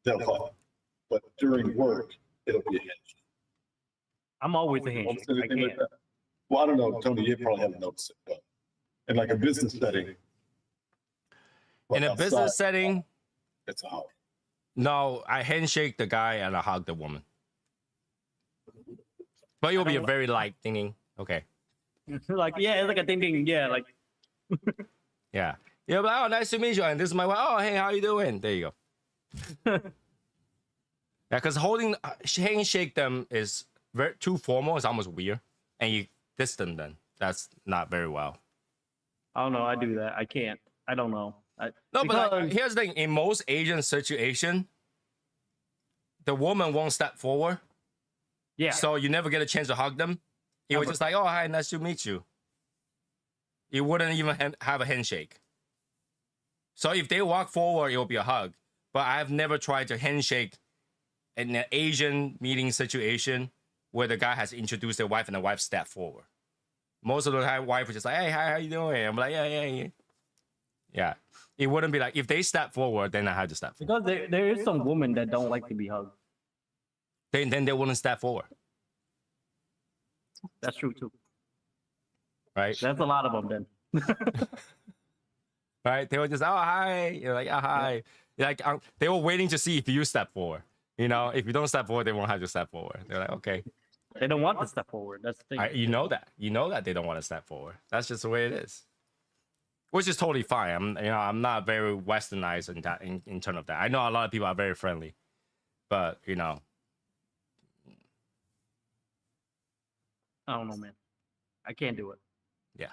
they'll hug. But during work, it'll be a handshake. I'm always a Almost handshake. I anything like can't. that. Well, I don't know, Tony, you probably haven't noticed it, but in like a business setting. In a business outside, setting, it's a hug. no, I handshake the guy and I hug the woman. But it will be a very light thing. Okay. Like, yeah, it's like a ding ding. Yeah, like, Yeah. You're like, oh, nice to meet you. And this is my wife. Oh, hey, how you doing? There you go. Yeah, because holding, handshake them is very too formal. It's almost weird. And you distant then. That's not very well. I don't know. I do that. I can't. I don't know. No, but like, Because- here's the thing. In most Asian situation, the woman won't step forward. Yeah. So you never get a chance to hug them. It was Never. just like, oh, hi, nice to meet you. You wouldn't even have a handshake. So if they walk forward, it will be a hug. But I've never tried to handshake in an Asian meeting situation where the guy has introduced their wife and the wife stepped forward. Most of the time, wife is just like, hey, hi, how you doing? I'm like, yeah. Yeah. It wouldn't be like, if they step forward, then I have to step forward. Because there is some women that don't like to be hugged. Then they wouldn't step forward, That's true too. right? That's a lot of them then. Right? They were just, oh, hi. You're like, oh, hi. Like, they were waiting to see if you step forward. You know, if you don't step forward, they won't have to step forward. They're like, okay. They don't want to step forward. That's the thing. You know that. You know that they don't want to step forward. That's just the way it is. Which is totally fine. I'm not very westernized in that in terms of that. I know a lot of people are very friendly. But, I don't know, man. I can't do it. yeah.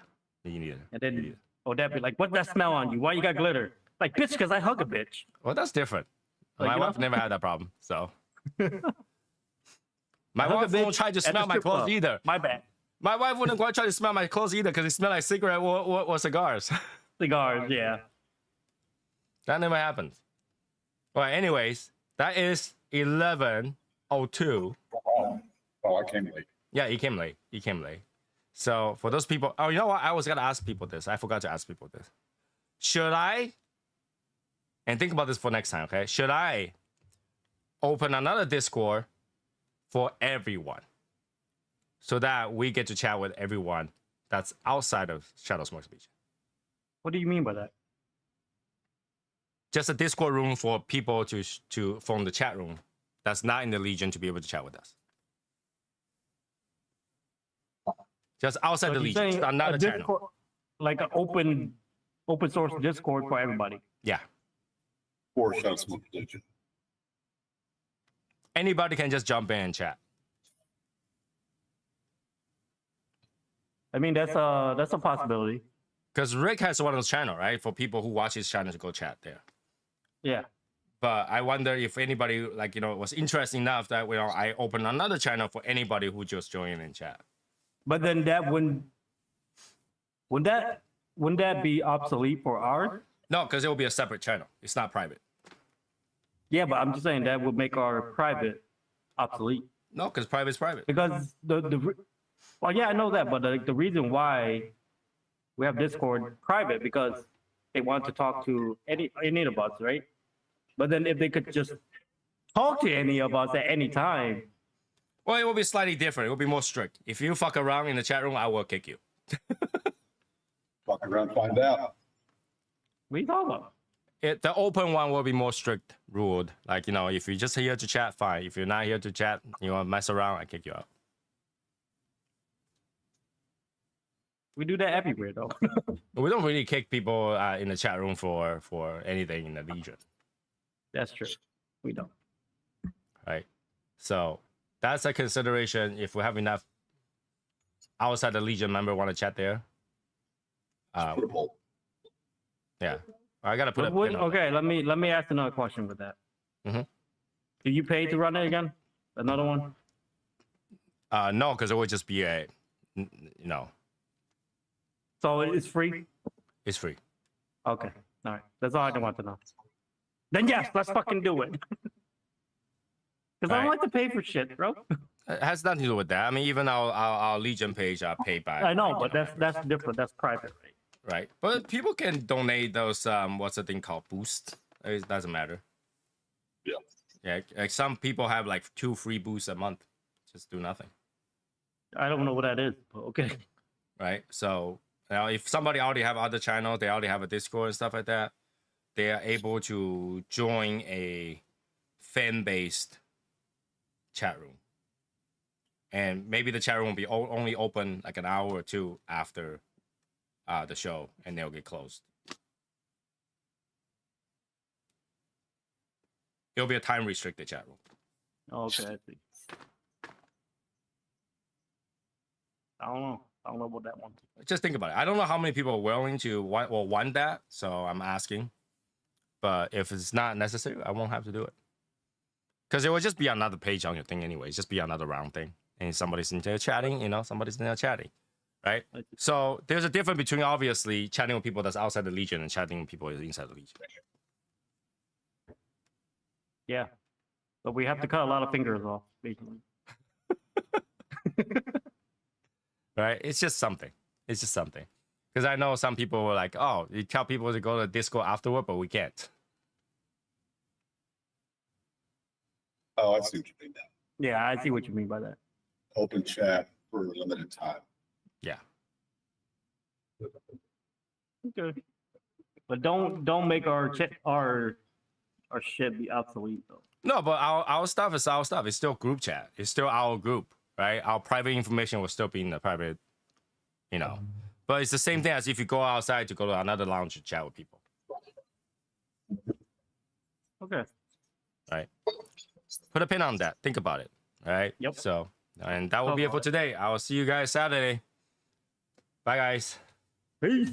You need it. And then Odette be like, "What's that smell on you? Why you got glitter?" Like, bitch, because I hug a bitch. Well, that's different. Like, My you know? wife never had that problem, so. My I hug a wife won't bitch try to at the smell my strip clothes club. either. My bad. My wife wouldn't quite try to smell my clothes either because it smelled like cigarette or cigars. Cigars, yeah. That never happens. Well, anyways, that is 11 02. Oh, I came late. Yeah, he came late. He came late. So for those people, oh, you know what? I was gonna ask people this. I forgot to ask people this. Should I? And think about this for next time, okay? Should I open another Discord for everyone, so that we get to chat with everyone that's outside of Shadow Smoke's Legion? What do you mean by that? Just a Discord room for people to form the chat room that's not in the Legion to be able to chat with us. Just outside the Legion, just another channel. Discord, like an open source Discord for everybody. Yeah, Or Shadow Smoke Legion. anybody can just jump in and chat. I mean, that's a possibility. Because Rick has one of those channels, right? For people who watch his channel to go chat there. Yeah. But I wonder if anybody, like, was interested enough that, I open another channel for anybody who just joined in chat. But then that wouldn't that be obsolete for ours? No, because it will be a separate channel. It's not private. Yeah, but I'm just saying that would make our private obsolete. No, because private is private. Because well, yeah, I know that, but the reason why we have Discord private because they want to talk to any of us, right? But then if they could just talk to any of us at any time. Well, it will be slightly different. It will be more strict. If you fuck around in the chat room, I will kick you. Fuck around, find out. What are you talking about? The open one will be more strict ruled. Like, if you're just here to chat, fine. If you're not here to chat, you want to mess around, I kick you out. We do that everywhere, though. We don't really kick people in the chat room for anything in the Legion. That's true. We don't. Right? So that's a consideration if we have enough outside the Legion member want to chat there. Put a poll. Yeah. I got to put a pin on Okay, let me ask another question with that. Mhm. Do you pay to run it again? Another one? no, because it would just be So it's free? it's free. Okay. All right. That's all I want to know. Then yes, let's fucking do it. Because I don't like to pay for shit, bro. It has nothing to do with that. I mean, even our Legion page are paid by. I know, but that's different. That's private, right? Right. But people can donate those, what's the thing called? Boost. It doesn't matter. Yeah. Yeah. Like some people have like 2 free boosts a month. Just do nothing. I don't know what that is, but okay. Right. So if somebody already have other channels, they already have a Discord and stuff like that, they are able to join a fan-based chat room. And maybe the chat room will be only open like an hour or two after the show, and they'll get closed. It'll be a time restricted chat room. Okay, I see. I don't know about that one. Just think about it. I don't know how many people are willing to want that, so I'm asking. But if it's not necessary, I won't have to do it. Because it will just be another page on your thing anyway. It's just be another round thing. And somebody's in there chatting, somebody's in there chatting. Right? So there's a difference between obviously chatting with people that's outside the Legion and chatting with people inside the Legion. Yeah. But we have to cut a lot of fingers off, basically. Right? It's just something. It's just something. Because I know some people were like, oh, you tell people to go to Discord afterward, but we can't. Oh, I see what you mean now. Yeah, I see what you mean by that. Open chat for a limited time. Yeah. Okay. But don't make our shit be obsolete though. No, but our stuff is our stuff. It's still group chat. It's still our group, right? Our private information will still be in the private, But it's the same thing as if you go outside to go to another lounge and chat with people. Okay. Right? Put a pin on that. Think about it. All right? Yep. So, and that will be it for today. I will see you guys Saturday. Bye, guys. Peace.